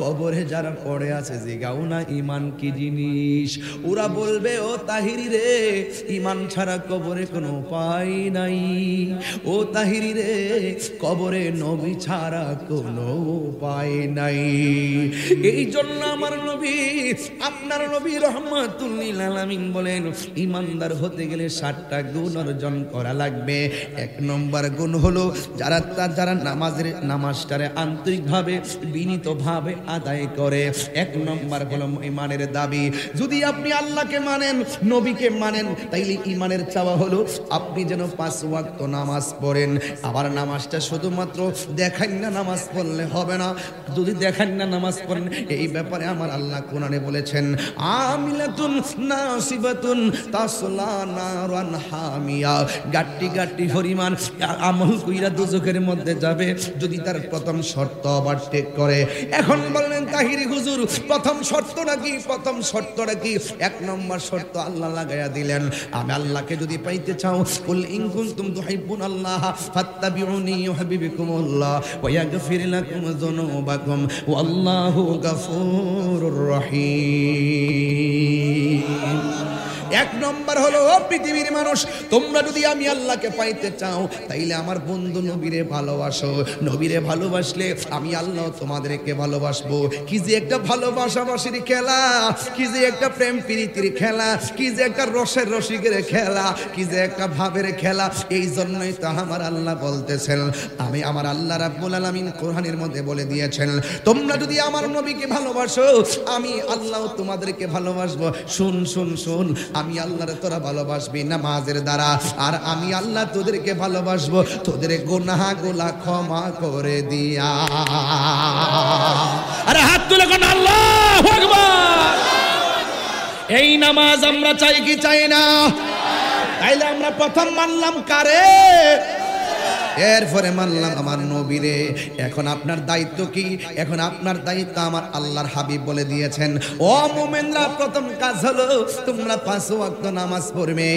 Speaker 1: কবরে যারা পড়ে আছে জিগাও না ইমান কি জিনিস। ওরা বলবে ও তাহিরি রে, ইমান ছাড়া কবরে কোনো উপায় নাই। ও তাহিরি রে, কবরে নবী ছাড়া কোনো উপায় নাই। এই জন্য আমার নবী, আপনার নবী রহমাতুল লিল আলামিন বলেন, ইমানদার হতে গেলে 7টা গুণ অর্জন করা লাগবে। 1 নম্বর গুণ হলো যারা নামাজটারে আন্তরিকভাবে বিনীতভাবে আদায় করে। 1 নম্বর হলো ইমানের দাবি। যদি আপনি আল্লাহকে মানেন, নবীকে মানেন, তাইলে ইমানের চাওয়া হলো আপনি যেন 5 ওয়াক্ত নামাজ পড়েন। আবার নামাজটা শুধুমাত্র দেখান না নামাজ পড়লে হবে না। যদি দেখান না নামাজ পড়েন, এই ব্যাপারে আমার আল্লাহ কোরআনে বলেছেন, আমিলাতুন নাসিবাতুন তাসলা নারান হামিয়া। গাট্টি গাট্টি পরিমাণ আমল কইরা দুজখের মধ্যে যাবে যদি তার প্রথম শর্ত ওভারটেক করে। এখন বললেন তাহিরি হুজুর, প্রথম শর্তটা কি? প্রথম শর্তটা কি? 1 নম্বর শর্ত আল্লাহ লাগাইয়া দিলেন, আমি আল্লাহকে যদি পাইতে চাও, কুল ইন কুনতুম তুহিব্বুনাল্লাহ ফাত্তাবিউনি ইউহিব্বুকুমুল্লাহ ওয়া ইয়াগফির লাকুম যুনুবাকুম ওয়াল্লাহু গফুরুর রহিম। 1 নম্বর হলো, পৃথিবীর মানুষ, তোমরা যদি আমি আল্লাহকে পাইতে চাও, তাইলে আমার বন্ধু নবীরে ভালোবাসো। নবীরে ভালোবাসলে আমি আল্লাহ তোমাদেরকে ভালোবাসবো। কি যে একটা ভালোবাসাবাসির খেলা, কি যে একটা প্রেম প্রীতির খেলা, কি যে একটা রসের রসিকের খেলা, কি যে একটা ভাবের খেলা। এই জন্যই তো আমার আল্লাহ বলতেছেন, আমি আমার আল্লাহ রাব্বুল আলামিন কোরআনের মধ্যে বলে দিয়েছেন, তোমরা যদি আমার নবীকে ভালোবাসো, আমি আল্লাহ তোমাদেরকে ভালোবাসবো। শুন শুন শুন, আমি আল্লাহরে তোরা ভালোবাসবি নামাজের দ্বারা, আর আমি আল্লাহ তোদেরকে ভালোবাসবো তোদের গুনাহগুলো ক্ষমা করে দিয়া। আরে হাত তুলে কোন আল্লাহু আকবার। এই নামাজ আমরা চাই কি চাই না? তাইলে আমরা প্রথম মানলাম কারে? এরপরে মানলাম আমার নবীরে। এখন আপনার দায়িত্ব কি? এখন আপনার দায়িত্ব আমার আল্লাহর হাবিব বলে দিয়েছেন, ও মুমিনরা, প্রথম কাজ হলো তোমরা 5 ওয়াক্ত নামাজ পড়বে।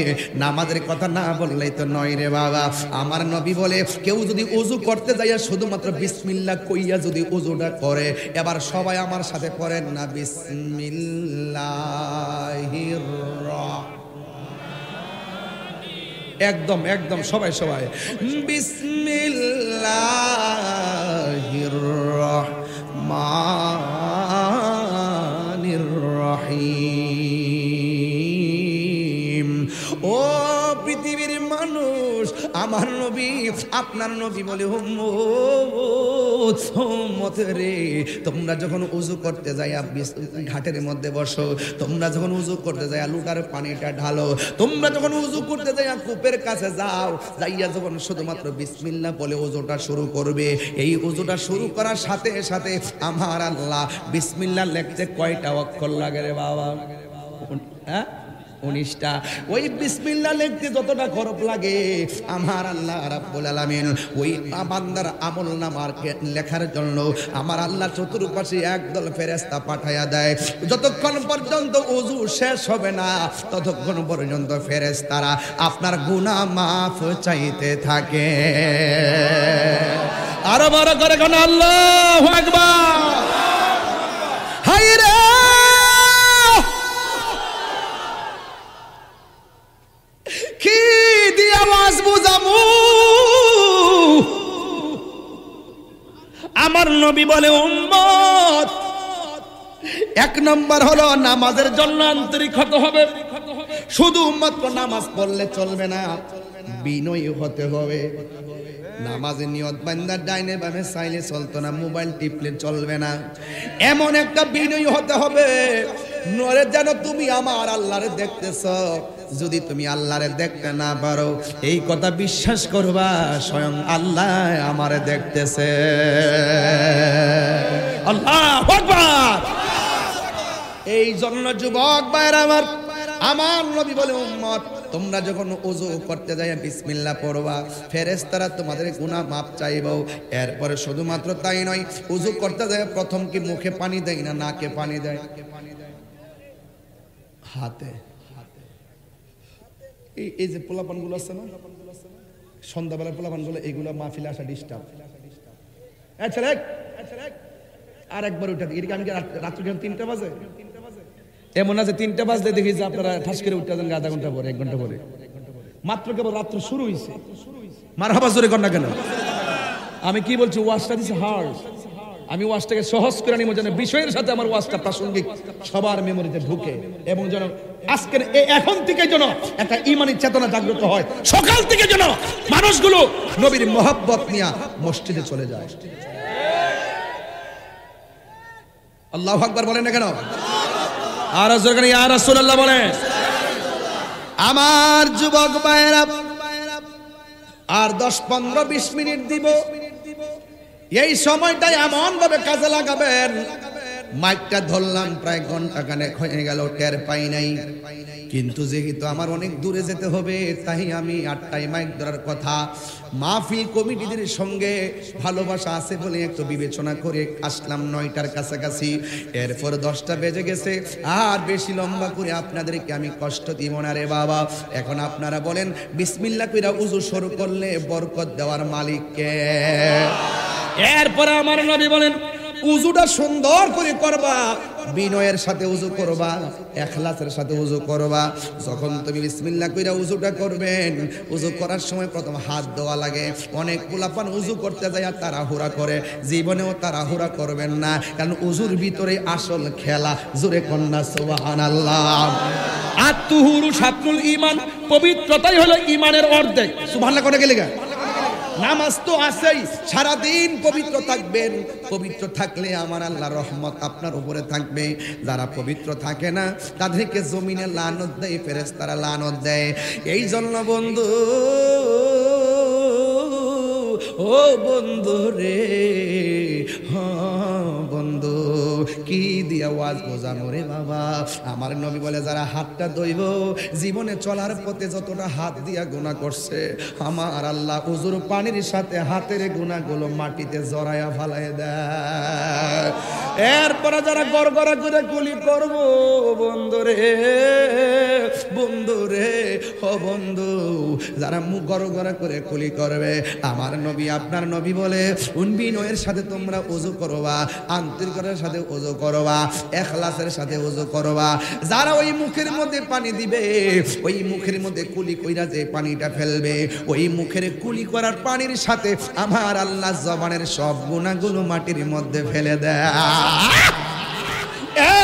Speaker 1: নামাজের কথা না বললেই তো নয় রে বাবা। আমার নবী বলে, কেউ যদি ওযু করতে যাইয়া শুধুমাত্র বিসমিল্লাহ কইয়া যদি ওযুটা করে, এবার সবাই আমার সাথে পড়েন না, বিসমিল্লাহির রাহমানির, একদম একদম সবাই সবাই, বিসমিল্লাহির রহমানির রহিম। ও পৃথিবীর মানুষ, আমার নবী, আপনার নবী বলে, উম্মত রে, তোমরা যখন উযু করতে যাইয়া ঘাটের মধ্যে বসো, তোমরা যখন উযু করতে যাইয়া লুটার পানিটা ঢালো, তোমরা যখন উযু করতে যাইয়া কূপের কাছে যাও, যাইয়া যখন শুধুমাত্র বিসমিল্লাহ বলে উযুটা শুরু করবে, এই উযুটা শুরু করার সাথে সাথে আমার আল্লাহ বিসমিল্লাহ লিখতে কয়টা অক্ষর লাগে রে বাবা? হ্যাঁ, 19টা। ওই বিসমিল্লাহ লিখতে যতটা খরচ লাগে, আমার আল্লাহ রাব্বুল আলামিন ওই বান্দার আমলনামার লেখার জন্য আমার আল্লাহ চতুর্পাশে একদল ফেরেশতা পাঠায়া দেয়। যতক্ষণ পর্যন্ত ওযু শেষ হবে না, ততক্ষণ পর্যন্ত ফেরেশতারা আপনার গুনাহ মাফ চাইতে থাকে। আরো বড় করে কোন আল্লাহু আকবার। হায়রে কি দিয়ে আওয়াজ বুঝামু? আমার নবী বলে উম্মত, এক নম্বর হলো নামাজের জন্য আন্তরিক হতে হবে। শুধুমাত্র নামাজ পড়লে চলবে না, বিনয়ী হতে হবে। নামাজের নিয়ত বান্দার ডাইনে বামে চাইলে চলতো না, মোবাইল টিপলে চলবে না। এমন একটা বিনয়ী হতে হবে নরে যেন তুমি আমার আল্লাহরে দেখতেছ। যদি তুমি আল্লাহরে দেখতে না পারো, এই কথা বিশ্বাস করবা স্বয়ং আল্লাহ আমারে দেখতেছে। আল্লাহু আকবার। এই জন্য যুবক ভাইরা আমার নবী বলে উম্মত, তোমরা যখন ওযু করতে যাইয়া বিসমিল্লাহ পড়বা, ফেরেশতারা তোমাদের গুনাহ মাপ চাইবো। এরপরে শুধুমাত্র তাই নয়, ওযু করতে যায় প্রথম কি মুখে পানি দেয় না নাকে পানি দেয়? হাতে। এই যে পোলাপানগুলো আছে না, সন্ধ্যাবেলার পোলাপানগুলো, এইগুলো মাহফিলে আসা ডিস্টার্ব। আর একবার উঠা দিই, আমি রাত্রি 3টা বাজে, এমন আছে 3টা বাজলে দেখি যে আপনারা ঠাস করে উঠতে যান আধা ঘন্টা পরে, 1 ঘন্টা পরে। মাত্র কেবল রাত্র শুরু হয়েছে। মারহাবা জোরে কর না কেন? আমি কি বলছি, ওয়াজটা দিছে হার্ড। আমি ওয়াজটাকে সহজ করে নিব যেন বিষয়ের সাথে আমার ওয়াজটা প্রাসঙ্গিক, সবার মেমোরিতে ঢুকে, এবং যেন আজকের এখন থেকে যেন একটা ঈমানি চেতনা জাগ্রত হয়। সকাল থেকে যেন মানুষগুলো নবীর মহব্বত নিয়ে মসজিদে চলে যায়। আল্লাহু আকবার বলেন না কেন? আর জোরে ইয়া রাসূলুল্লাহ বলেন। আমার যুবক ভাইরা, আর 10, 15, 20 মিনিট দিব। এই সময়টা এমন ভাবে কাজে লাগাবেন, মাইকটা ধরলাম প্রায় ঘন্টা খানেক হয়ে গেল, টের পাই নাই। কিন্তু যেহেতু আমার অনেক দূরে যেতে হবে, তাই আমি 8টায় মাইক ধরার কথা। মাহফিল কমিটিদের সঙ্গে ভালোবাসা আছে বলে একটু বিবেচনা করে আসলাম 9টার কাছাকাছি। এরপর 10টা বেজে গেছে। আর বেশি লম্বা করে আপনাদেরকে আমি কষ্ট দিব না রে বাবা। এখন আপনারা বলেন, বিসমিল্লাহ কইরা ওযু শুরু করলে বরকত দেওয়ার মালিক কে? এরপর আমার নবী বলেন, উযুটা সুন্দর করে করবা, বিনয়ের সাথে উযু করবা, ইখলাসের সাথে উযু করবা। যখন তুমি বিসমিল্লাহ কইরা উযুটা করবেন, উযু করার সময় প্রথম হাত দেওয়া লাগে। অনেক পোলাপান উযু করতে যায় আর তাড়াহুড়া করে, জীবনেও তাড়াহুড়া করবেন না, কারণ উযুর ভিতরে আসল খেলা। জোরে কন্যা সুবহানাল্লাহ। আত-তুহুরু শাতরুল ঈমান, পবিত্রতাই হলো ঈমানের অর্ধেক। সুবহানাল্লাহ করে গেলে গা। নামাজ তো আছেই, সারাদিন পবিত্র থাকবেন। পবিত্র থাকলে আমার আল্লাহর রহমত আপনার উপরে থাকবে। যারা পবিত্র থাকে না, তাদেরকে জমিনে লানত দেয়, ফেরেশতারা লানত দেয়। এই জন্য বন্ধু, ও বন্ধু রে, বন্ধু, কি দিয়া ওয়াজ বোঝানো রে বাবা। আমার নবী বলে, যারা হাতটা ধইব, জীবনে চলার পথে যতটা হাত দিয়া গুনাহ করছে, আমার আল্লাহ উযুর পানির সাথে হাতের গুনাহগুলো মাটিতে জড়ায়া ফালায় দেয়। এরপরে যারা গড়গড়া করে কুলি করব, বন্ধু রে, বন্ধু রে, ও বন্ধু, যারা মুখ গড়গড়া করে কুলি করবে, আমার নবী, আপনার নবী বলে, বিনয়ের সাথে তোমরা ওযু করবা, আন্তরিকতার সাথে ওযু করবা, ইখলাসের সাথে ওযু করবা। যারা ওই মুখের মধ্যে পানি দিবে, ওই মুখের মধ্যে কুলি কইরা যে পানিটা ফেলবে, ওই মুখের কুলি করার পানির সাথে আমার আল্লাহ জবানের সব গুনাহগুলো মাটির মধ্যে ফেলে দেয়।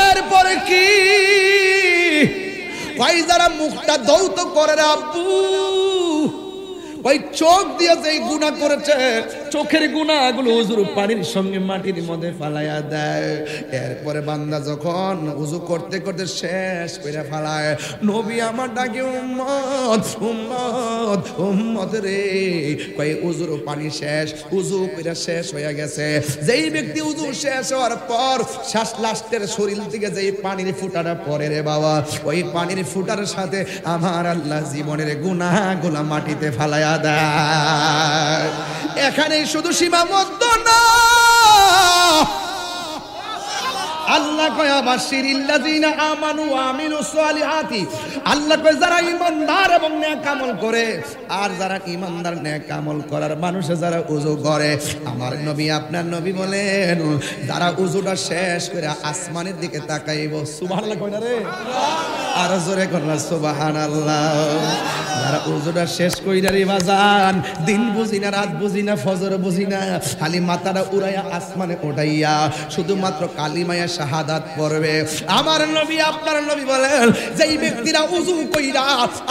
Speaker 1: এরপরে কি ওই যারা মুখটা ধৌত করে, আব্বু, ওই চোখ দিয়ে যে গুনাহ করেছে, চোখের গুনাহগুলো উজুর পানির সঙ্গে মাটির মধ্যে ফালাইয়া দেয়। এরপরে বান্দা যখন উজু করতে করতে শেষ করে ফালায়, নবী আমার ডাকে উম্মত উম্মত উম্মত রে, কই উজুর পানি শেষ, উজু করে শেষ হয়ে গেছে। যেই ব্যক্তি উজু শেষ হওয়ার পর শ্বাস লাস্টের শরীর থেকে যেই পানির ফুটাটা পড়ে রে বাবা, ওই পানির ফুটার সাথে আমার আল্লাহ জীবনের গুনাহগুলো মাটিতে ফালাইয়া দেয়। এখানে শুধু সীমাবদ্ধ না, আল্লাহ কয় বাশিরিল্লাযিনা আমানু ওয়া আমিলুস সালিহাতি, আল্লাহ কয় যারা ঈমানদার এবং নেক আমল করে, আর যারা ঈমানদার নেক আমল করার মানুষ যারা ওযু করে, আমার নবী আপনার নবী বলেন যারা ওযুটা শেষ করে আসমানের দিকে তাকাইব, সুবহানাল্লাহ কয় না রে, আর জোরে কর সুবহানাল্লাহ। যারা ওযুটা শেষ কইরা রে বাজান, দিন বুঝি না রাত বুঝি না ফজর বুঝি না, খালি মাথাটা উড়াইয়া আসমানে ওঠাইয়া শুধুমাত্র কালিমায়ে শাহাদাত পড়বে, আমার নবী আপনার নবী বলেন যেই ব্যক্তিরা ওযু কইরা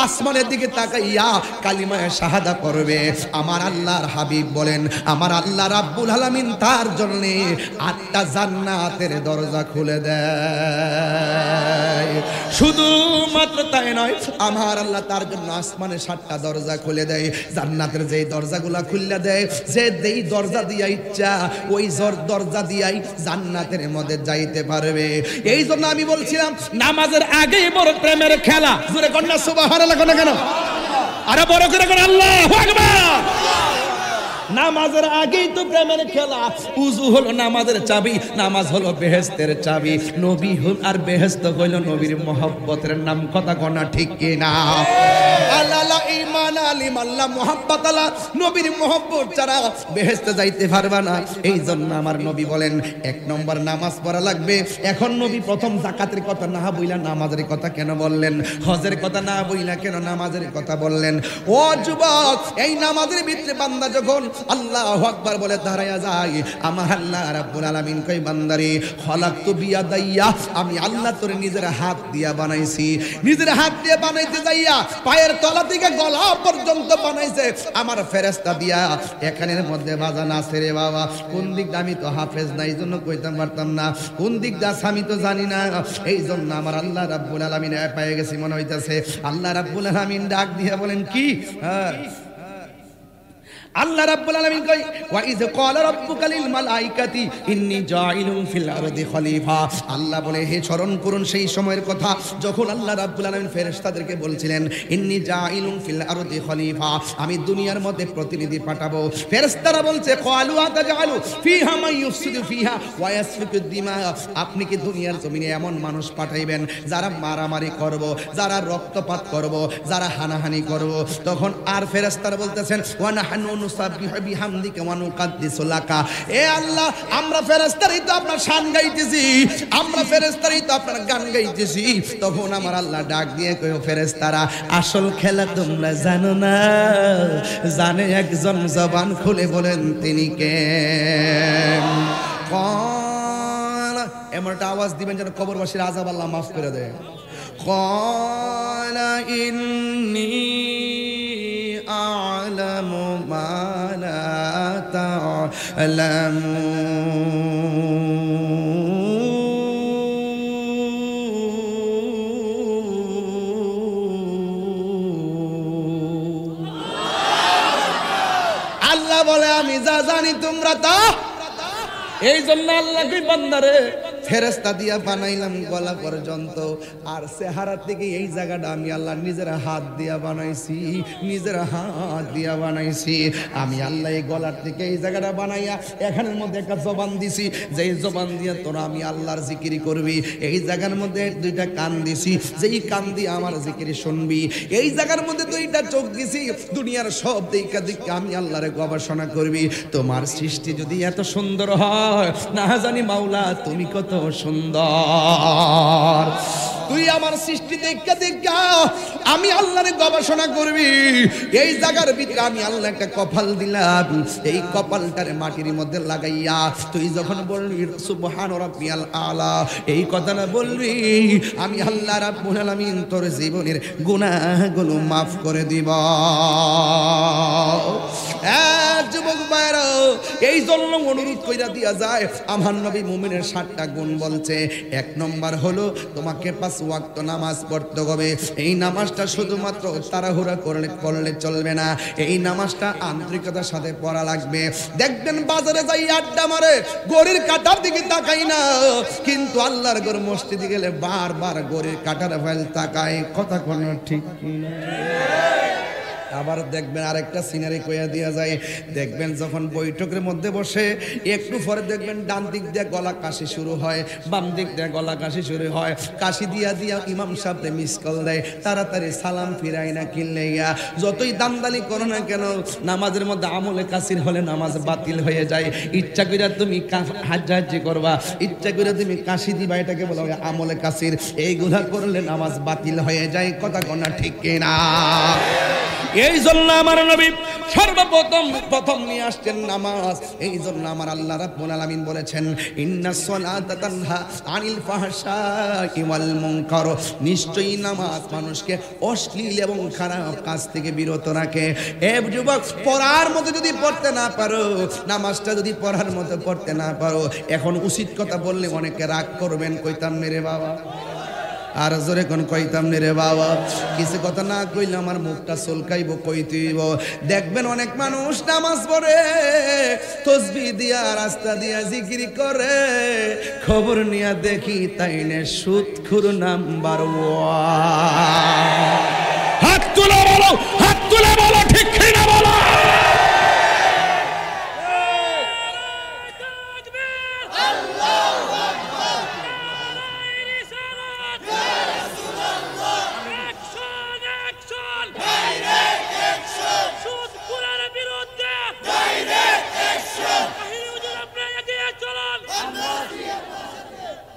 Speaker 1: আসমানের দিকে তাকাইয়া কালিমায়ে শাহাদাত পড়বে, আমার আল্লাহর হাবিব বলেন আমার আল্লাহ রাব্বুল আলামিন তার জন্য 8টা জান্নাতের দরজা খুলে দেয়। শুধুমাত্র তাই নয়, আমার আল্লাহ তার জন্য আসমানে 7টা দরজা খুলে দেয়। জান্নাতের যেই দরজাগুলা খুলে দেয়, যে যেই দরজা দিয়া ইচ্ছা ওই দরজা দিয়াই জান্নাতের মধ্যে যাইতে পারবে। এই জন্য আমি বলছিলাম নামাজের আগেই বড় প্রেমের খেলা, জোরে কন্যা সুবহানাল্লাহ কেন, আরে বড় করে কর আল্লাহু আকবার। নামাজের আগেই তো প্রেমের খেলা। উযু হলো নামাজের চাবি, নামাজ হলো বেহেশতের চাবি। নবী হল আর বেহেশত হইল নবীর মহব্বতের নাম, কথা কনা ঠিক কি না? আল্লাহ ঈমান আলিম আল্লাহ মুহাব্বত আল্লাহ, নবীর মহব্বত ছাড়া বেহেশতে যাইতে পারবা না। এই জন্য আমার নবী বলেন 1 নম্বর নামাজ পড়া লাগবে। এখন নবী প্রথম যাকাতের কথা না বইলা নামাজের কথা কেন বললেন? হজের কথা না বইলা কেন নামাজের কথা বললেন? ও যুবক, এই নামাজের ভিতরে বান্দা যখন আল্লাহু আকবার বলে দাঁড়ায়া যায়, আমার আল্লাহ রাব্বুল আলামিন কই বান্দারে খলাকতু বিয়াদাইয়া, আমি আল্লাহ তোরে নিজের হাত দিয়া বানাইছি। নিজের হাত দিয়ে বানাইতে যাইয়া পায়ের তলা থেকে গলা পর্যন্ত বানাইছে আমার ফেরেশতা দিয়া। এখানের মধ্যে বাজান আছে রে বাবা, কোন দিকটা আমি তো হাফেজ না, এই জন্য কইতাম পারতাম না, কোন দিকটা আমি তো জানি না। এই জন্য আমার আল্লাহ রাব্বুল আলামিন পেয়ে গেছি মনে হইতাছে। আল্লাহ রাব্বুল আলামিন ডাক দিয়া বলেন কি? আল্লাহ রাব্বুল আলামিন কই ওয়া ইয ক্বালা রাব্বুকা লিল মালাইকাতি ইন্নী জাইলুন ফিল আরদি খলিফা। আল্লাহ বলে হে স্মরণ করুন সেই সময়ের কথা যখন আল্লাহ রাব্বুল আলামিন ফেরেশতাদেরকে বলছিলেন ইন্নী জাইলুন ফিল আরদি খলিফা, আমি দুনিয়ার মধ্যে প্রতিনিধি পাঠাবো। ফেরেশতারা বলছে ক্বালু আতাজালু ফিহা মান ইউফসিদু ফিহা ওয়া ইয়াসফিকুদ দিমা, আপনি কি দুনিয়ার জমিনে এমন মানুষ পাঠাইবেন যারা মারামারি করব, যারা রক্তপাত করব, যারা হানাহানি করব? তখন আর ফেরেশতারা বলতেছেন ওয়া নাহনু নুসাব্বিহু বিহামদিকা ওয়া নুকাদ্দিসু লাকা, এ আল্লাহ আমরা ফেরেশতারই তো আপনার শান গাইতেছি, আমরা ফেরেশতারই তো আপনার গান গাইতেছি। তখন আমার আল্লাহ ডাক দিয়ে কয় ফেরেশতারা আসল খেলা তোমরা জানো না, জানে একজন, জবান খুলে বলেন তিনি কে? এমন একটা আওয়াজ দিবেন যেন কবরবাসীর আযাব আল্লাহ মাফ করে দেয়। ক্বালা ইন্নী আ'লামু মা লা তা'লামুন। আল্লাহ বলে আমি যা জানি তোমরা তা। এই জন্য আল্লাহ কি বান্দারে ফেরেশতা দিয়া বানাইলাম গলা পর্যন্ত, আর চেহারা থেকে এই জায়গাটা আমি আল্লাহ নিজের হাত দিয়া বানাইছি, নিজের হাত দিয়া বানাইছি। আমি আল্লাহ এই গলার থেকে এই জায়গাটা বানাইয়া এখানের মধ্যে একটা জবান দিছি, যেই জবান দিয়ে তোরা আমি আল্লাহর জিকির করবি। এই জায়গার মধ্যে 2টা কান দিছি, যেই কান দিয়ে আমার জিকির শুনবি। এই জায়গার মধ্যে 2টা চোখ দিছি, দুনিয়ার সব দিকে দিকে আমি আল্লাহর গবেষণা করবি। তোমার সৃষ্টি যদি এত সুন্দর হয়, না জানি মাওলা তুমি কত সুন্দর, তুই আমার সৃষ্টি দেখা দেখা আমি আল্লাহর গবেষণা করবি। এই জায়গার ভিতরে আমি আল্লাহ একটা কপাল দিলাম, এই কপালটার মাটির মধ্যে লাগাইয়া তুই যখন বলবি সুবহান রাব্বিয়াল আলা, এই কথাটা বলবি, আমি আল্লাহ রাব্বুল আলামিন তোর জীবনের গুনাহগুলো মাফ করে দিব। যুবক ভাইরা, এই জন্য অনুরোধ কইরা দিয়া যায়, আমার নবী মুমিনের 7টা গুণ বলছে। 1 নম্বর হলো তোমাকে 5 ওয়াক্ত নামাজ পড়তে হবে। এই নামাজটা শুধুমাত্র তাড়াহুড়া করলে চলবে না, এই নামাজটা আন্তরিকতার সাথে পড়া লাগবে। দেখবেন বাজারে যাই আড্ডা মারে, গড়ির কাটার দিকে তাকাই না, কিন্তু আল্লাহর ঘর মসজিদে গেলে বারবার গড়ির কাটার ফাইল তাকায়। কথা কোন ঠিক কিনা? আবার দেখবেন আরেকটা সিনারি কইয়া দিয়া যায়, দেখবেন যখন বৈঠকের মধ্যে বসে একটু পরে দেখবেন ডান দিক দিয়ে গলা কাশি শুরু হয়, বাম দিক দিয়ে গলা কাশি শুরু হয়। কাশি দিয়া দিয়া ইমাম সাহেব মিস কল দেয়, তাড়াতাড়ি সালাম ফিরাই না কিনলে যতই দামদানি করো না কেন, নামাজের মধ্যে আমলে কাসির হলে নামাজ বাতিল হয়ে যায়। ইচ্ছা করে তুমি হাজ্জি করবা, ইচ্ছা করে তুমি কাশি দিবা, এটাকে বলা হয় আমলে কাসির। এইগুলা করলে নামাজ বাতিল হয়ে যায়। কথা কোনা ঠিক কিনা? এই জন্য আমার নবী প্রথম নিয়ে আসছেন নামাজ। এই জন্য আমার আল্লাহ রাব্বুল আলামিন বলেছেন, ইন্নাস সালাতা তানহা আনিল ফাহশাই ওয়াল মুনকার। নিশ্চয়ই নামাজ মানুষকে অশ্লীল এবং খারাপ কাজ থেকে বিরত রাখে। এ যুবক, পড়ার মতো যদি পড়তে না পারো, নামাজটা যদি পড়ার মতো পড়তে না পারো, এখন উচিত কথা বললে অনেকে রাগ করবেন, কইতাম মেরে বাবা, আর জোরে কোন কইতাম রে বাবা, কিছু কথা না কইলে আমার মুখটা চুলকাইব, কইতেইব। দেখবেন অনেক মানুষ নামাজ পড়ে, তসবিহ দিয়া রাস্তা দিয়া জিকির করে, খবর নিয়া দেখি তাইনে সুদখোর নাম্বার 1। হাত তুলে বলো, হাত তুলে বলো, ঠিক কিনা বলো?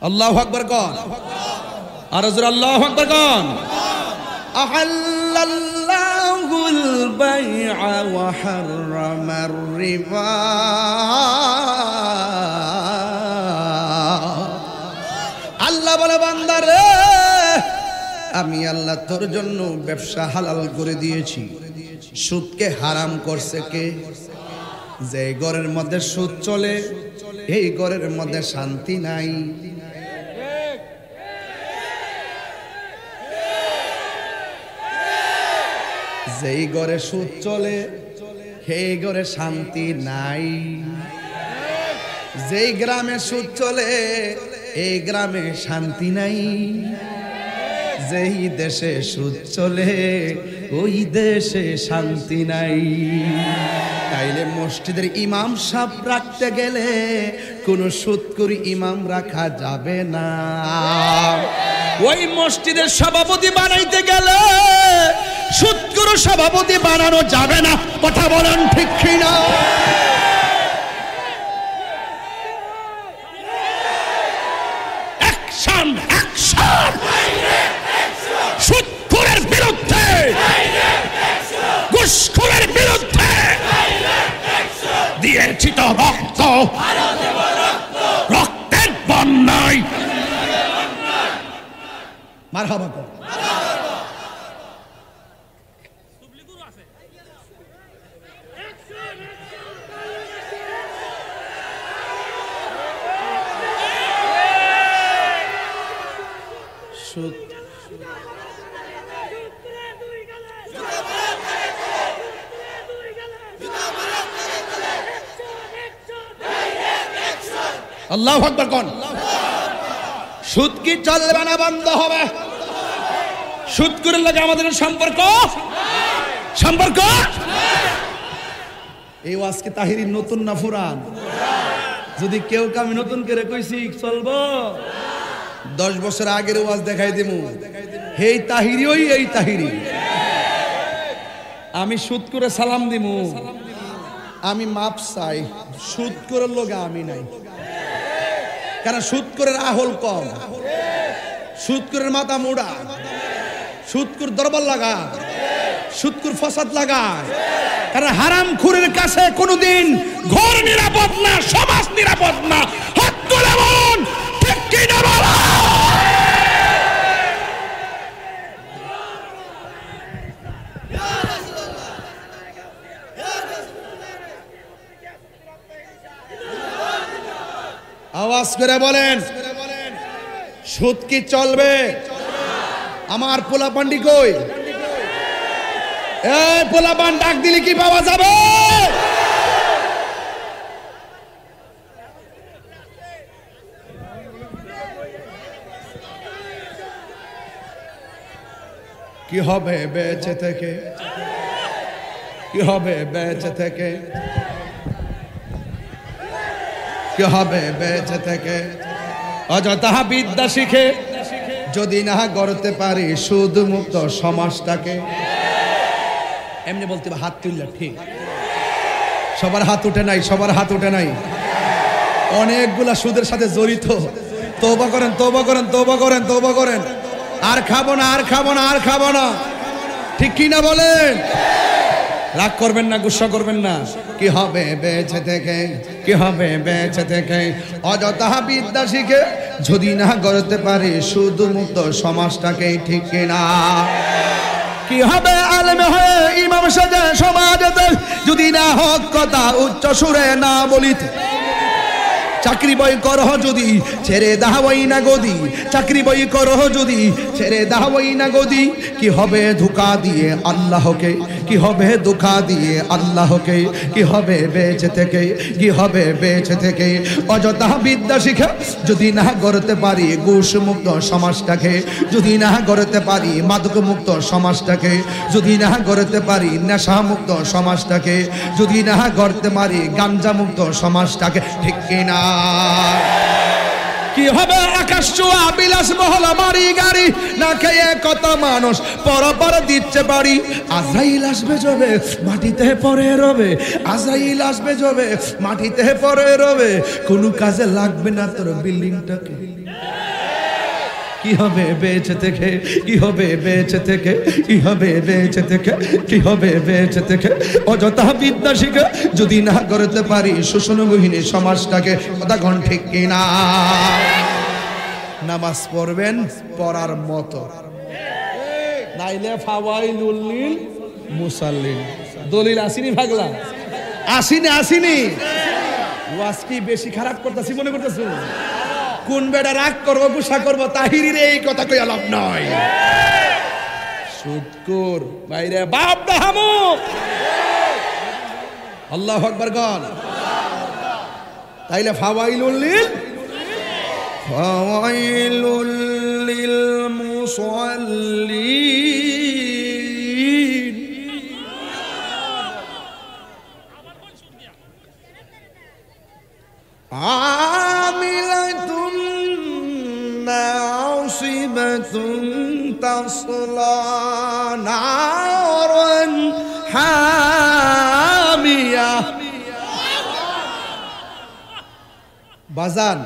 Speaker 1: আল্লাহু আকবার কোন, আর জোরে আল্লাহু আকবার কোন। আহাল্লাল্লাহুল বাইআ ওয়া হাররামার রিবা। আল্লাহ বলে, বান্দারে, আমি আল্লাহ তোর জন্য ব্যবসা হালাল করে দিয়েছি। সুদকে হারাম করছে কে? যে ঘরের মধ্যে সুদ চলে, এই ঘরের মধ্যে শান্তি নাই। যেই ঘরে সুদ চলে, সেই ঘরে শান্তি নাই। যেই গ্রামে সুদ চলে, এই গ্রামে শান্তি নাই। যেই দেশে সুদ চলে, ওই দেশে শান্তি নাই। তাইলে মসজিদের ইমাম সাহেব রাখতে গেলে কোনো সুদখোর ইমাম রাখা যাবে না। ওই মসজিদের সভাপতি বানাইতে গেলে সুদখোর সভাপতি বানানো যাবে না। কথা বলেন ঠিক কিনা? Action, action! সুদখোরের বিরুদ্ধে, ঘুষখোরের বিরুদ্ধে দিয়েছি তো রক্ত, রক্তের বন্যায়। মারহাবা কর। সুদ আল্লাহু আকবার কোন। সুদ কি চলবে না, বন্ধ হবে? সুদ করে লাগে আমাদের সম্পর্ক, সম্পর্ক। এই ওয়াজ কি তাহিরির নতুন না পুরান? যদি কেউ আমি নতুন করে কইছি চলবো, 10 বছর আগের ওয়াজ দেখাই দিমু। এই তাহিরি, ওই এই তাহিরি। আমি সুদ করে সালাম দিমু, আমি মাপ চাই। সুদ করে লোকে আমি নাই, কারণ সুদ করে আহল কম, সুদ করে মাথা মোড়া, সুদ করে দরবার লাগা, সুদ করে ফসাদ লাগা। কারণ হারাম খুরের কাছে কোনোদিন ঘর নিরাপদ না, সমাজ নিরাপদ না। হাত তুলে বলুন ঠিক কি না বলো? আওয়াজ করে বলেন, সুদ কি চলবে? আমার পোলাপান্ডি কই? এই পোলাপান ডাক দিলে কি পাওয়া যাবে? কি হবে বেঁচে থেকে? কি হবে বেঁচে থেকে? কি হবে বেঁচে থেকে? অযথা বিদ্যা শিখে যদি না গড়তে পারি সুদ মুক্ত সমাজটাকে। এমনি বলতে হবে, হাত তুললে ঠিক। সবার হাত উঠে নাই, সবার হাত উঠে নাই। অনেকগুলা সুদের সাথে জড়িত। তওবা করেন, তওবা করেন, তওবা করেন, তওবা করেন। আর খাবো না, আর খাবো না, আর খাবো না। ঠিক কি না বলেন? রাগ করবেন না, গুসা করবেন না। কি হবে বেঁচে থেকে? কি হবে বেঁচে থেকে? অযথা বিদ্যা শিখে যদি না গড়তে পারি সুদ মুক্ত সমাজটাকে, ঠিক কিনা? কি হবে আলেম হয়ে ইমাম সাজে সমাজেতে যদি না হক কথা উচ্চ সুরে না বলিতে? চাকরি বই করহ যদি ছেড়ে দাওয়াই না গদি, চাকরি বই করহ যদি ছেড়ে দাওয়াই না গদি। কি হবে ধোঁকা দিয়ে আল্লাহকে? কি হবে ধোঁকা দিয়ে আল্লাহকে? কি হবে বেঁচে থেকে? কি হবে বেঁচে থেকে? অযথা বিদ্যা শিখে যদি না গড়তে পারি ঘুষ মুক্ত সমাজটাকে, যদি না গড়তে পারি মাদক মুক্ত সমাজটাকে, যদি না গড়তে পারি নেশা মুক্ত সমাজটাকে, যদি না গড়তে পারি গাঞ্জা মুক্ত সমাজটাকে, ঠিক কিনা? কি হবে আকাশ ছোঁয়া বিলাস মহল বাড়ি গাড়ি না খেয়ে কত মানুষ পরপর দিচ্ছে বাড়ি। আজরাইল আসবে যবে মাটিতে পড়ে রবে, আজরাইল আসবে যবে মাটিতে পড়ে রবে। কোনো কাজে লাগবে না তোর বিল্ডিংটাকে। কি হবে বেঁচে থেকে? কি হবে বেঁচে থেকে? কি হবে বেঁচে থেকে? কি হবে বেঁচে থেকে? অযথা বিদ্যা শিখে যদি না গড়তে পারি শোষণবিহীন সমাজটাকে, কথা কোন ঠিক কিনা? নামাজ পড়বেন পড়ার মতো, নাইলে ফাওয়াইলুল লিল মুসাল্লিন। দলিল আসিনি ভাগলা? আসিনি, আসিনি। ওয়াজ কি বেশি খারাপ করতেছি মনে করতেছো? কোন বেড়া রাগ করবো, গুসা করবো, তাহিরির এই কথা কই আলাপ নয়। সুদখোর বাইরে বাপ দাহামু। আল্লাহু আকবার গান। তাইলে ফাওয়াইলুল লিল মুসাল্লিন। আমিলাতুন নাসিবাতুন তাসলা নারান হামিয়া। বাজান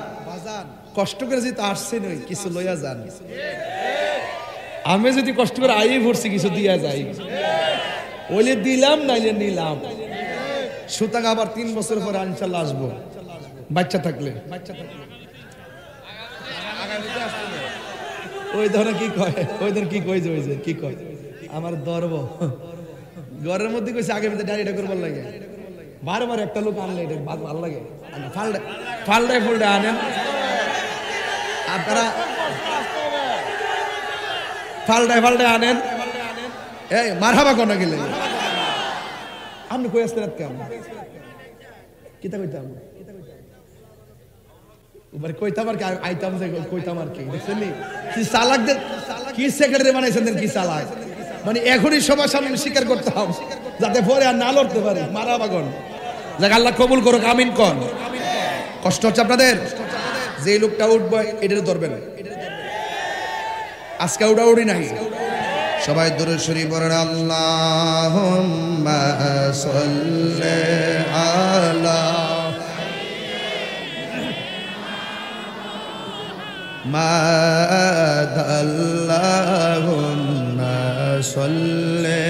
Speaker 1: কষ্ট করে যদি আসছে নই কিছু লইয়া যান। আমি যদি কষ্ট করে আই ভরছি কিছু দিয়া যাই, ওইলে দিলাম নাইলে নিলাম। সুতরাং আবার 3 বছর পরে ইনশাআল্লাহ আসবো, বাচ্চা থাকলে। ওই ধরনের কি কয়, ওই ধরনের কি কই যে কি কয় আমার ধরব ঘরের মধ্যে কইছে আগে মধ্যে ডাইরিটা করবার লাগে। বারবার একটা লোক আনলে এটা ভালো লাগে। ফালডায় ফুলডায় আনেন আপনারা, ফালডায় আনেন। এই মারহাবা কোন গেলে আপনি কই আসতে রাত কেমন কিতা কইতাম ওবার কইতাম আর কি আইতাম যে কইতাম আর কি। দেখছেন কি চালাক দেন, কি সেক্রেটারি বানাইছেন দেন, কি চালাক। মানে এখনই সবার সামনে স্বীকার করতাম যাতে পরে আর না লড়তে পারে। মারহাবা কোন যাক, আল্লাহ কবুল করুক, আমিন কোন। কষ্ট হচ্ছে আপনাদের? যে লোকটা উঠবে এটারে ধরবেন, আজকে উড়াউড়ি নাই। সবাই দুরূদ শরীফ পড়েন। আল্লাহুম্মা সাল্লি আলা মাদ। আল্লাহুম্মা সাল্লি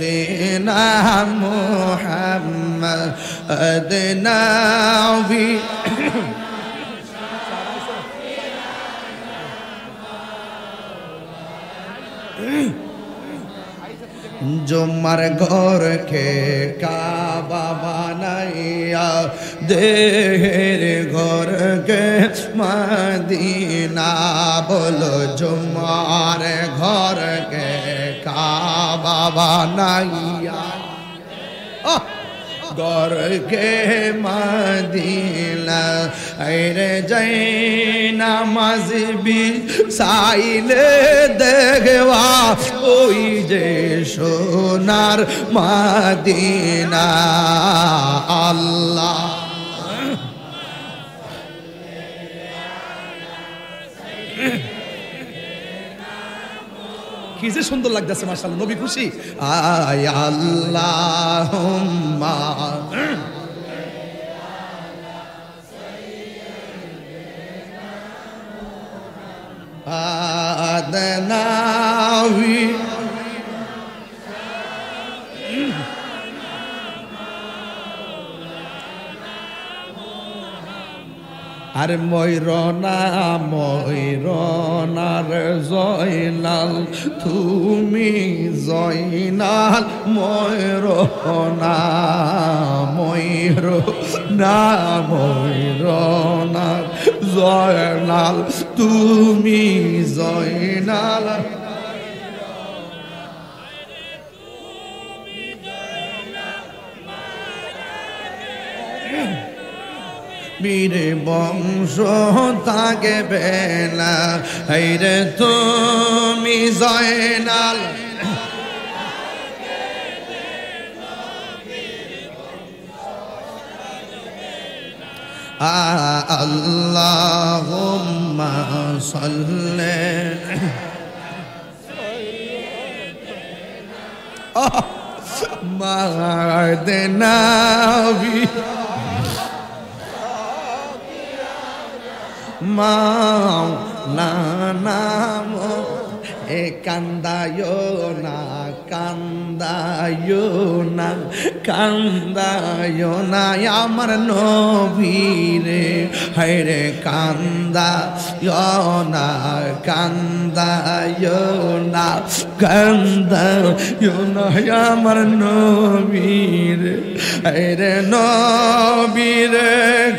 Speaker 1: দিনা মুহাম্মাদ নাবি। জুম্মার ঘর কে কাবা বানাই বানাইয়া দেহের ঘরকে মদিনা বলো জুমার ঘরকে কাবা বানাইয়া ঘরকে মদিনা আইরে যাই নামাজ বিছাইলে দেখবা ওই যে সোনার মদিনা আল্লাহ কি যে সুন্দর লাগতেছে মাশাআল্লাহ নবী খুশি আয় আল্লাহুম্মা আদনাওয়ি আর ময়ূরনার জয়নাল তুমি জয়নাল ময়ূরনার জয়নাল তুমি জয়নাল বীরে বংশ থাকবে না হাইরে তুমি জয়নাল আল্লাহুম্মা সাল্লি মা'দেনা মাওলানা এ কান্দায়ো না আমার নবীরে হায়রে কান্দায়ো না আমার নবীরে হায়রে নবীরে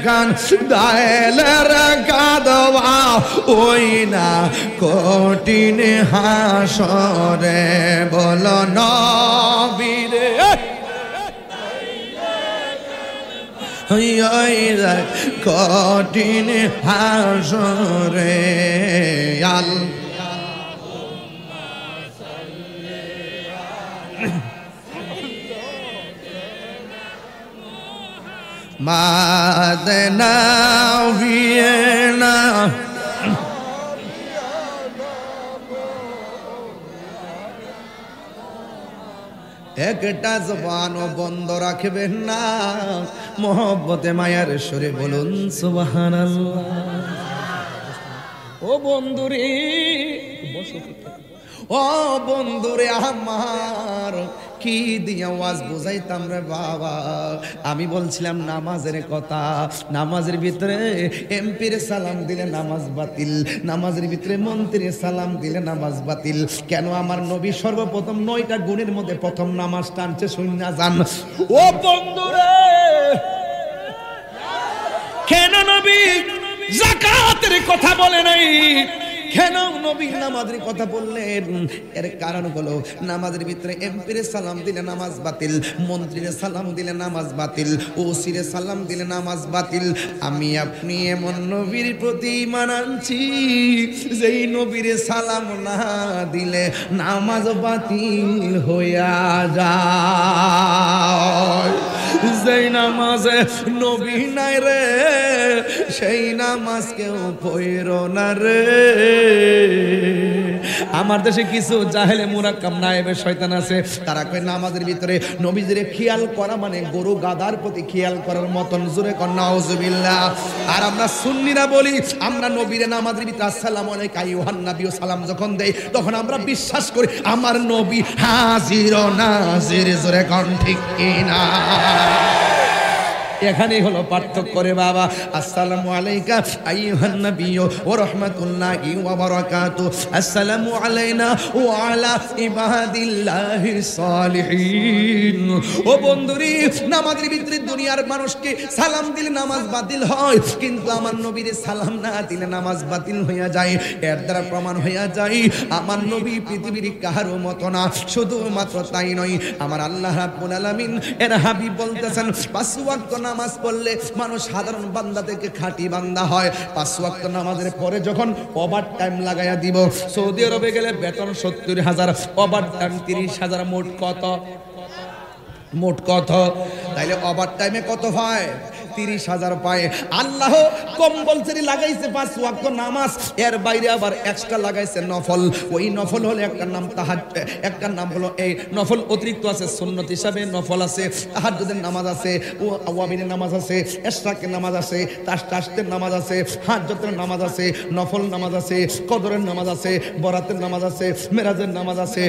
Speaker 1: কান্দাইলের কাঁদবা ওই না কঠিন হাসরে বলো নবীরে কঠিন হাসরে মা'দেনা ভিয়েনা একটা জবানও বন্ধ রাখবেন না মহব্বতে মায়ার সুরে বলুন সুবহানাল্লাহ ও বন্ধুরে ও বন্ধুরে আমার কি দিয়ে ওয়াজ বুঝাইতাম রে বাবা আমি বলছিলাম নামাজের কথা নামাজের ভিতরে এমপির সালাম দিলে নামাজ বাতিল নামাজের ভিতরে মন্ত্রীর সালাম দিলে নামাজ বাতিল কেন আমার নবী সর্বপ্রথম 9টা গুণের মধ্যে প্রথম নামাজ টানছে শুননা যান ও বন্ধুরে কেন নবী যাকাতের কথা বলে নাই কেন নবী নামাজের কথা বললেন এর কারণ হলো নামাজের ভিতরে এমপির সালাম দিলে নামাজ বাতিল মন্ত্রীর সালাম দিলে নামাজ বাতিল ওসির সালাম দিলে নামাজ বাতিল আমি আপনি এমন নবীর প্রতি ঈমান আনছি যেই নবীর সালাম না দিলে নামাজ বাতিল হইয়া যায় যেই নামাজে নবী নাই রে সেই নামাজ কেউ পড়ো না রে আমার দেশে কিছু জাহেলে মুরাক্কাব নায়েবে শয়তান আছে তারা কয় নামাজের ভিতরে নবীজিরে খেয়াল করা মানে গরু গাধার প্রতি খেয়াল করার মতন জোরে কর নাউজুবিল্লাহ আর আমরা সুন্নিরা বলি আমরা নবীরে নামাজের ভিতরে আসসালামু আলাইকা আইয়ুহান নবী সালাম যখন দেই তখন আমরা বিশ্বাস করি আমার নবী হাজির ও নাজির জোরে কর ঠিক কিনা এখানেই হলো পার্থক্য রে বাবা। আসসালামু আলাইকা আইয়ুহান নাবিয়্যু ওয়া রাহমাতুল্লাহি ওয়া বারাকাতুহু। আসসালামু আলাইনা ওয়া আলা ইবাদিল্লাহিস সালিহিন। ও বন্ধুরি, নামাজের ভিতরে দুনিয়ার মানুষকে সালাম দিলে নামাজ বাতিল হয়, কিন্তু আমার নবীর সালাম না দিলে নামাজ বাতিল হইয়া যায়। এর দ্বারা প্রমাণ হইয়া যায় আমার নবী পৃথিবীর কারো মতো না। শুধুমাত্র তাই নয়, আমার আল্লাহ রাব্বুল আলামিন এর হাবিব বলতেছেন, 5 ওয়াক্ত নামাজ পড়লে মানুষ সাধারণ বান্দা থেকে খাঁটি বান্দা হয়। 5 ওয়াক্ত নামাজের পরে যখন ওভার টাইম লাগাইয়া দিব, সৌদি আরবে গেলে বেতন 70,000, ওভার টাইম 30,000, মোট কত? তাইলে ওভার টাইমে কত পায়? 30,000 পায়। আল্লাহ কম্পালসারি লাগাইছে 5 ওয়াক্ত নামাজ, এর বাইরে আবার এক্সট্রা লাগাইছে নফল। ওই নফল হলো একটা নাম তাহাজ্জুদ, একটা নাম হলো এই নফল অতিরিক্ত আছে, সুন্নত হিসাবে নফল আছে, তাহাজ্জুদের নামাজ আছে, আওয়াবিনের নামাজ আছে, ইশরাকের নামাজ আছে, তাশতাশের নামাজ আছে, হাজ্জাতের নামাজ আছে, নফল নামাজ আছে, কদরের নামাজ আছে, বরাতের নামাজ আছে, মেরাজের নামাজ আছে,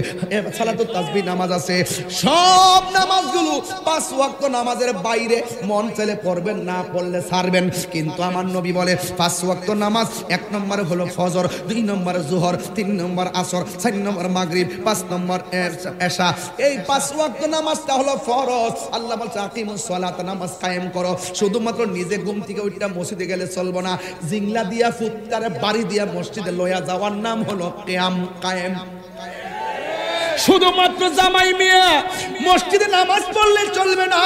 Speaker 1: সালাতুত তাসবিহ নামাজ আছে। সব নামাজগুলো 5 ওয়াক্ত নামাজের বাইরে মন চাইলে পড়বেন, না পড়লে ছাড়বেন। কিন্তু আমার নবী বলে 5 ওয়াক্ত নামাজ, 1 নম্বর হলো ফজর, 2 নম্বর জোহর, 3 নম্বর আসর, 4 নম্বর মাগরিব, 5 নম্বর এশা। এই 5 ওয়াক্ত নামাজটা হলো ফরজ। আল্লাহ বলছে আকিমুস সালাত, নামাজ কায়েম করো। শুধুমাত্র নিজে ঘুম থেকে উঠটা মসজিদে গেলে চলবো না, জিংলা দিয়া ফুৎকারে বাড়ি দিয়া মসজিদে লয়া যাওয়ার নাম হলো কিয়াম কায়েম। শুধুমাত্র জামাই মিয়া মসজিদে নামাজ পড়লে চলবে না।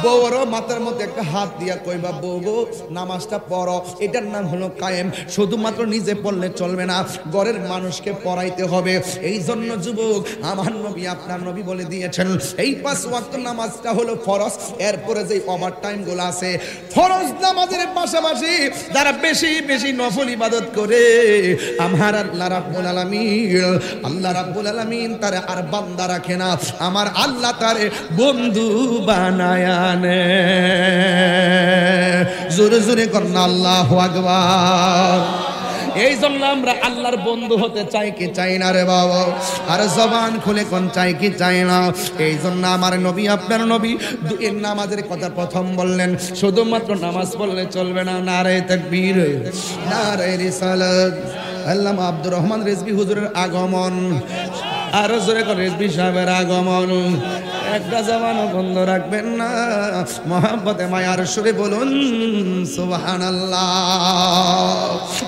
Speaker 1: বউরও মাথার মধ্যে একটা হাত দিয়া কইবা, বউ নামাজটা পড়ো, এটার নাম হলো কায়েম। শুধুমাত্র নিজে পড়লে চলবে না, ঘরের মানুষকে পড়াইতে হবে। এই জন্য যুবক, আমার নবী আপনার নবী বলে দিয়েছেন এই 5 ওয়াক্ত নামাজটা হলো ফরজ। এরপরে যে ওভার টাইম গুলো আছে, ফরজ নামাজের পাশাপাশি যারা বেশি বেশি নফল ইবাদত করে, আমার আল্লাহ রাব্বুল আলামিন তারে আর বান্দা রাখে না, আমার আল্লাহ তারে বন্ধু বানায় আনে। জোরে জোরে করেন আল্লাহু আকবার। এই জন্য আমরা আল্লাহর বন্ধু হতে চাই কি চাই না রে বাবা? আর জবান খুলে কোন চাই কি চাই না? এই জন্য আমার নবী আপনার নবী দুই নামাজের কথা প্রথম বললেন। শুধুমাত্র নামাজ পড়লে চলবে না, নারে তাকবীর, নারে রিসালাত। আল্লামা আব্দুর রহমান রিজভী হুজুরের আগমন, আর জোরে করে রিজভী সাহেবের আগমন। একটা জবানও বন্ধ রাখবেন না, মহব্বতে মায়ার সুরে বলুন সুবহানাল্লাহ।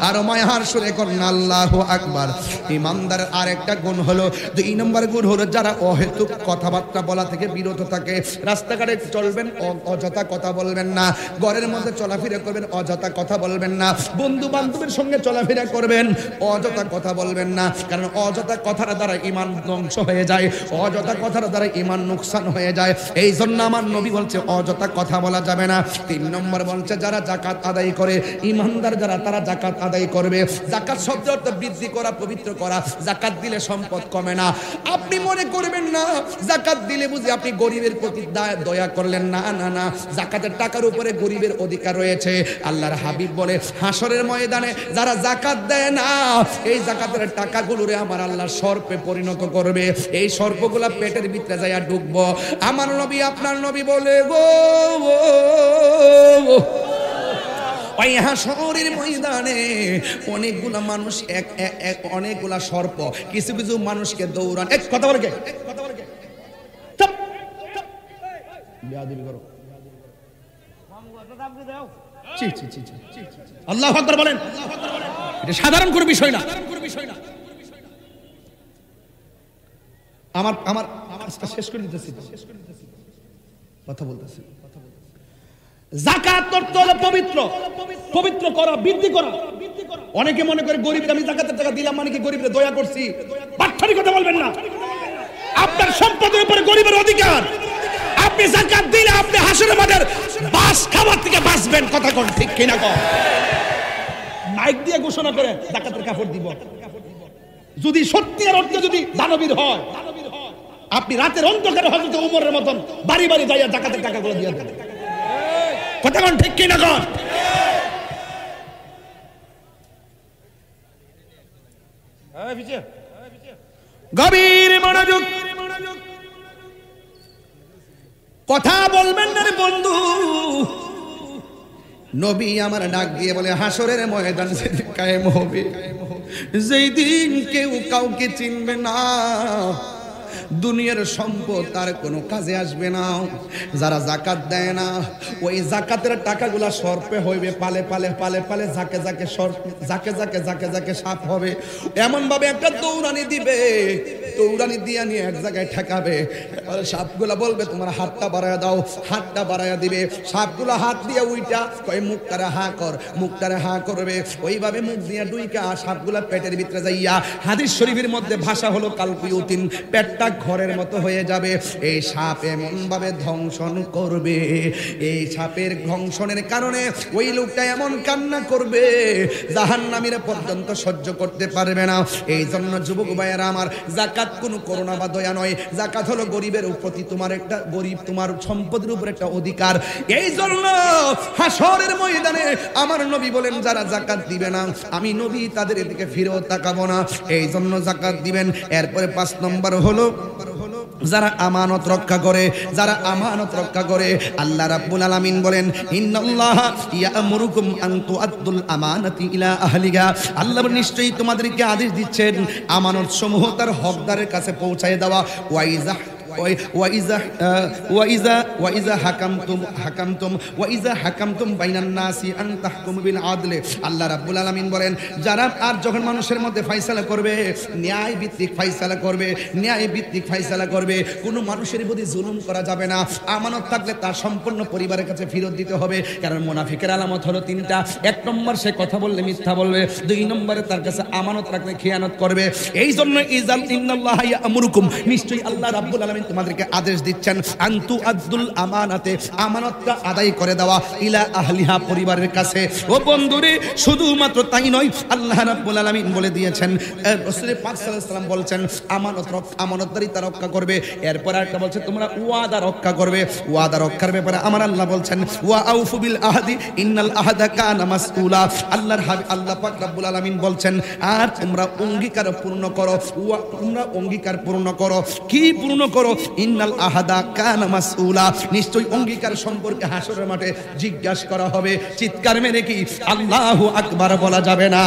Speaker 1: আর মায়ার সুরে করুন আল্লাহু আকবার। ইমানদারের আরেকটা গুণ হলো, 2 নম্বর গুণ হলো, যারা অহেতুক কথাবার্তা বলা থেকে বিরত থাকে। রাস্তাঘাটে চলবেন, অযথা কথা বলবেন না। ঘরের মধ্যে চলাফেরা করবেন, অযথা কথা বলবেন না। বন্ধু বান্ধবের সঙ্গে চলাফেরা করবেন, অযথা কথা বলবেন না। কারণ অযথা কথার দ্বারা ঈমান ধ্বংস হয়ে যায়, অযথা কথার দ্বারা ঈমান নুকসান হয়ে যায়। এই জন্য আমার নবী বলছে অযথা কথা বলা যাবে না। 3 নম্বর বলছে, যারা যাকাত আদায় করে, ঈমানদার যারা, তারা যাকাত আদায় করবে। যাকাত শব্দ অর্থ বৃদ্ধি করা, পবিত্র করা। যাকাত দিলে সম্পদ কমে না। আপনি মনে করবেন না যাকাত দিলে বুঝি আপনি গরিবের প্রতি দয়া করলেন, না না না। যাকাতের টাকার উপরে গরিবের অধিকার রয়েছে। আল্লাহর হাবিব বলে, হাসরের ময়দানে যারা যাকাত দেয় না, এই যাকাতের টাকাগুলোরে আমার আল্লাহ সর্পে পরিণত করবে। এই সর্পগুলা পেটের ভিতরে যাইয়া ঢুকবো। আমার নবী আপনার নবী বলে গো, ওই হাসরের ময়দানে অনেকগুলা মানুষ, অনেকগুলা সর্প কিছু কিছু মানুষকে দৌড়ান। এক কথা বলে আল্লাহু আকবার বলেন। এটা সাধারণ কোনো বিষয় না। আমার আমার শেষ করে দিতেছি, কথা বলতেছি। যাকাত অর্থ হলো পবিত্র, পবিত্র করা, বৃদ্ধি করা। অনেকে মনে করে গরিব, আমি যাকাতের টাকা দিলাম মানে কি গরিবরে দয়া করছি। বাটপারি কথা বলবেন না। আপনার সম্পদের উপরে গরিবের অধিকার। আপনি যাকাত দিলে আপনি হাসরের মাঠের বাস খাবার থেকে বাঁচবেন। কথা কোন ঠিক কিনা কর? মাইক দিয়ে ঘোষণা করে যাকাতের কাপড় দিব। যদি সত্যিকার অর্থে যদি দানবীর হয়, আপনি রাতের অন্ধকারে হযরত ওমরের মতন বাড়ি বাড়ি যাইয়া যাকাতের টাকাগুলো দিয়ে দেন। কথা কোন ঠিক কিনা কর? গভীর মনোযোগ। কথা বলবেন না রে বন্ধু। নবী আমার ডাক দিয়ে বলে হাসরের ময়দান যেদিন কায়েম হবে, যেই দিন কেউ কাউকে চিনবে না, দুনিয়ার সম্পদ তার কোনো কাজে আসবে না। যারা যাকাত দেয় না, ওই যাকাতের টাকাগুলা সর্পে হইবে, পালে পালে পালে পালে জাকে জাকে সর্প, জাকে জাকে জাকে জাকে সাপ হবে। এমন ভাবে একটা দৌড়ানি দিবে, দৌড়ানি দিয়ে নিয়ে এক জায়গায় ঠেকাবে। সাপগুলা বলবে তোমার হাতটা বাড়ায় দাও, হাতটা বাড়ায় দিবে। সাপগুলা হাত দিয়ে উইটা কয় মুখটারে হা কর, মুখটারে হা করবে। ওইভাবে মুখ দিয়ে ডুইকা সাপগুলা পেটের ভিতরে যাইয়া, হাদিস শরীফের মধ্যে ভাষা হলো কালকুয়ুতিন, পেটটা ঘরের মতো হয়ে যাবে। এই সাপ এমন ভাবে ধ্বংসন করবে, এই সাপের ধ্বংসনের কারণে ওই লোকটা এমন কান্না করবে জাহান্নামীরা পর্যন্ত সহ্য করতে পারবে না। এই জন্য যুবক ভাইয়েরা আমার, যাকাত কোনো করোনা বা দয়া নয়, যাকাত হলো গরিবের প্রতি তোমার একটা, গরিব তোমার সম্পদের উপর একটা অধিকার। এই জন্য হাসরের ময়দানে আমার নবী বলেন যারা যাকাত দিবে না, আমি নবী তাদের দিকে ফিরেও তাকাবো না। এই জন্য যাকাত দিবেন। এরপরে 5 নম্বর হলো যারা আমানত রক্ষা করে, যারা আমানত রক্ষা করে। আল্লাহ রাব্বুল আলামিন বলেন ইন্নাল্লাহা ইয়া'মুরুকুম আন তুআদ্দুল আমানাতি ইলা আহলিহা, আল্লাহ নিশ্চয়ই তোমাদেরকে আদেশ দিচ্ছেন আমানত সমূহ তার হকদারের কাছে পৌঁছায় দেওয়া। ওয়াইজা হাকামতুম বাইনান নাসি আন তাহকুমু বিল আদলে, আল্লাহ রাব্বুল আলামিন বলেন যারা আর যখন মানুষের মধ্যে ফয়সালা করবে, ন্যায় ভিত্তিক ফয়সালা করবে, ন্যায় ভিত্তিক ফয়সালা করবে। কোনো মানুষের প্রতি জুলুম করা যাবে না। আমানত থাকলে তার সম্পূর্ণ পরিবারের কাছে ফেরত দিতে হবে। কারণ মুনাফিকের আলামত হলো 3টা। 1 নম্বর সে কথা বললে মিথ্যা বলবে, 2 নম্বরে তার কাছে আমানত রাখলে খিয়ানত করবে। এই জন্য ইন্নাল্লাহা ইয়া'মুরুকুম, নিশ্চয়ই আল্লাহ রাব্বুল আলামিন তোমাদেরকে আদেশ দিচ্ছেন আনতু আদ্দুল আমানাতে, আমানতটা আদায় করে দেওয়া ইলা আহলিহা, পরিবারের কাছে। ও বন্ধুরে, শুধুমাত্র তাই নয়, আল্লাহ রাব্বুল আলামিন বলে দিয়েছেন, রাসূল পাক সাল্লাল্লাহু আলাইহি ওয়াসাল্লাম বলছেন আমানতদারিতা রক্ষা করবে। এরপর আরেকটা বলছে তোমরা ওয়াদা রক্ষা করবে। ওয়াদা রক্ষার ব্যাপারে আমার আল্লাহ বলছেন ওয়া আউফু বিল আহদি ইন্নাল আহদা কানা মাসউলা। আল্লাহ পাক রাব্বুল আলামিন বলছেন আর তোমরা অঙ্গীকার পূর্ণ করো। তোমরা অঙ্গীকার পূর্ণ করো। কি পূর্ণ করো? ইন্নাল আহাদা কানা মাসউলা, নিশ্চয়ই অঙ্গীকার সম্পর্কে হাসরের মাঠে জিজ্ঞাসা করা হবে। চিৎকার মেরে কি আল্লাহু আকবার বলা যাবে না?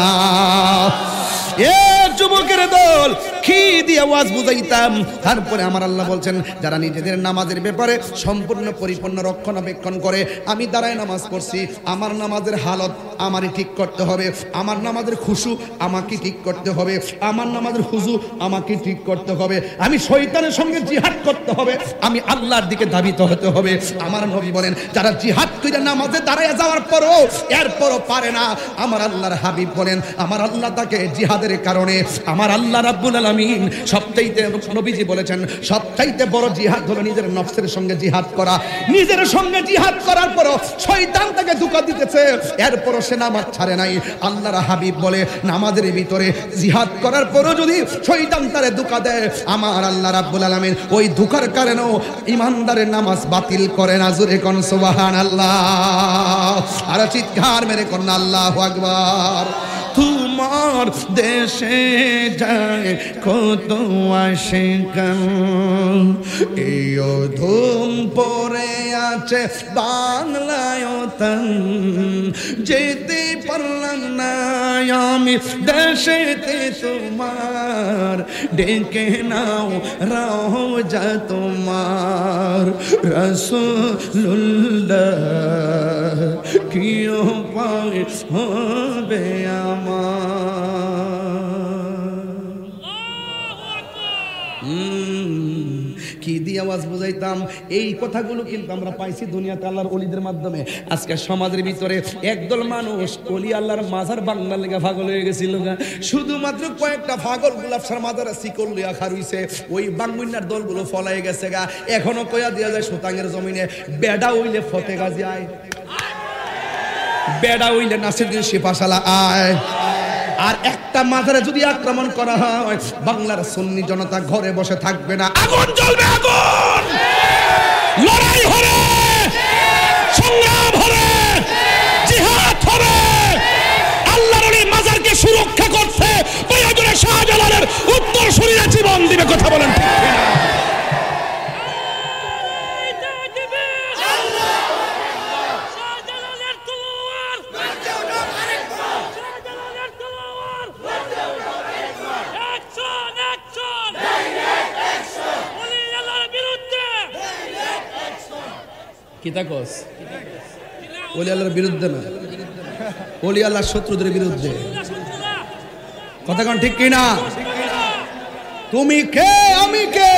Speaker 1: এ যুবকের দল, কি দিয়ে আওয়াজ বুঝাইতাম। তারপরে আমার আল্লাহ বলছেন যারা নিজেদের নামাজের ব্যাপারে সম্পূর্ণ পরিপূর্ণ রক্ষণাবেক্ষণ করে, আমি দাঁড়ায় নামাজ পড়ছি, আমার নামাজের হালত আমারই ঠিক করতে হবে, আমার নামাজের খুশু আমাকে ঠিক করতে হবে, আমার নামাজের হুজু আমাকে ঠিক করতে হবে, আমি শয়তানের সঙ্গে জিহাদ করতে হবে, আমি আল্লাহর দিকে ধাবিত হতে হবে। আমার নবী বলেন যারা জিহাদ করে নামাজে দাঁড়ায় যাওয়ার পরও এরপরও পারে না, আমার আল্লাহর হাবিব বলেন আমার আল্লাহ তাকে জিহাদের কারণে, আমার আল্লাহ রাব্বুল আলামিন সবচাইতে, নবীজি বলেছেন সবচাইতে বড় জিহাদ হলো নিজের নফসের সঙ্গে জিহাদ করা। নিজের সঙ্গে জিহাদ করার পরও শয়তান তাকে ধোঁকা দিতেছে, এরপরও সে নামাজ ছাড়ে নাই। আল্লাহর হাবিব বলে নামাজের ভিতরে জিহাদ করার পরও যদি শয়তান তারে ধোঁকা দেয়, আমার আল্লাহ রাব্বুল আলামিন ওই ধোঁকার কারণেও ইমানদারের নামাজ বাতিল করে না। জোরে কোন সুবহানাল্লাহ, আর চিৎকার মেরে কোন আল্লাহু আকবার। তোমার দেশে যায় কত আশিকান, এই ধুম পরে আছে বাংলায় তান, যেতে পারলাম না আমি দেশেতে তোমার, ডেকে নাও রওজা তোমার রাসূলুল্লাহ, কি উপায় হবে আমার। কি দিয়ে আওয়াজ বুঝাইতাম? এই কথাগুলো কিন্তু আমরা পাইছি দুনিয়াতে আল্লাহর ওলিদের মাধ্যমে। আজকে সমাজের ভিতরে একদল মানুষ ওলি আল্লাহর মাজার বাংলার লেগে পাগল হয়ে গেছিল, শুধুমাত্র কয়েকটা পাগল গুলাবসার মাজারে শিকল লিয়া খারুইছে, ওই বাংমুন্নার দলগুলো ফলাই গেছে গা। এখনো কয়া দিয়া যায় সুতাঙ্গের জমিনে বেডা হইলে ফতে গাজী আয়, বেডা হইলে নাসিরউদ্দিন শিপাশালা আয়। আর একটা মাজারে যদি আক্রমণ করা হয়, বাংলার সুন্নি জনতা ঘরে বসে থাকবে না, আগুন জ্বলবে, আগুন, লড়াই হবে, সংগ্রাম হবে, জিহাদ হবে। আল্লাহর ওই মাজারকে সুরক্ষা করতে প্রয়োজনে শাহজালালের উত্তরসূরিরা জীবন দিবে। কথা বলেন ঠিক কিনা? কিতা কস ওলি আল্লাহর বিরুদ্ধে না, ওলি আল্লাহর শত্রুদের বিরুদ্ধে। কথা কোন ঠিক কিনা? তুমি কে আমি কে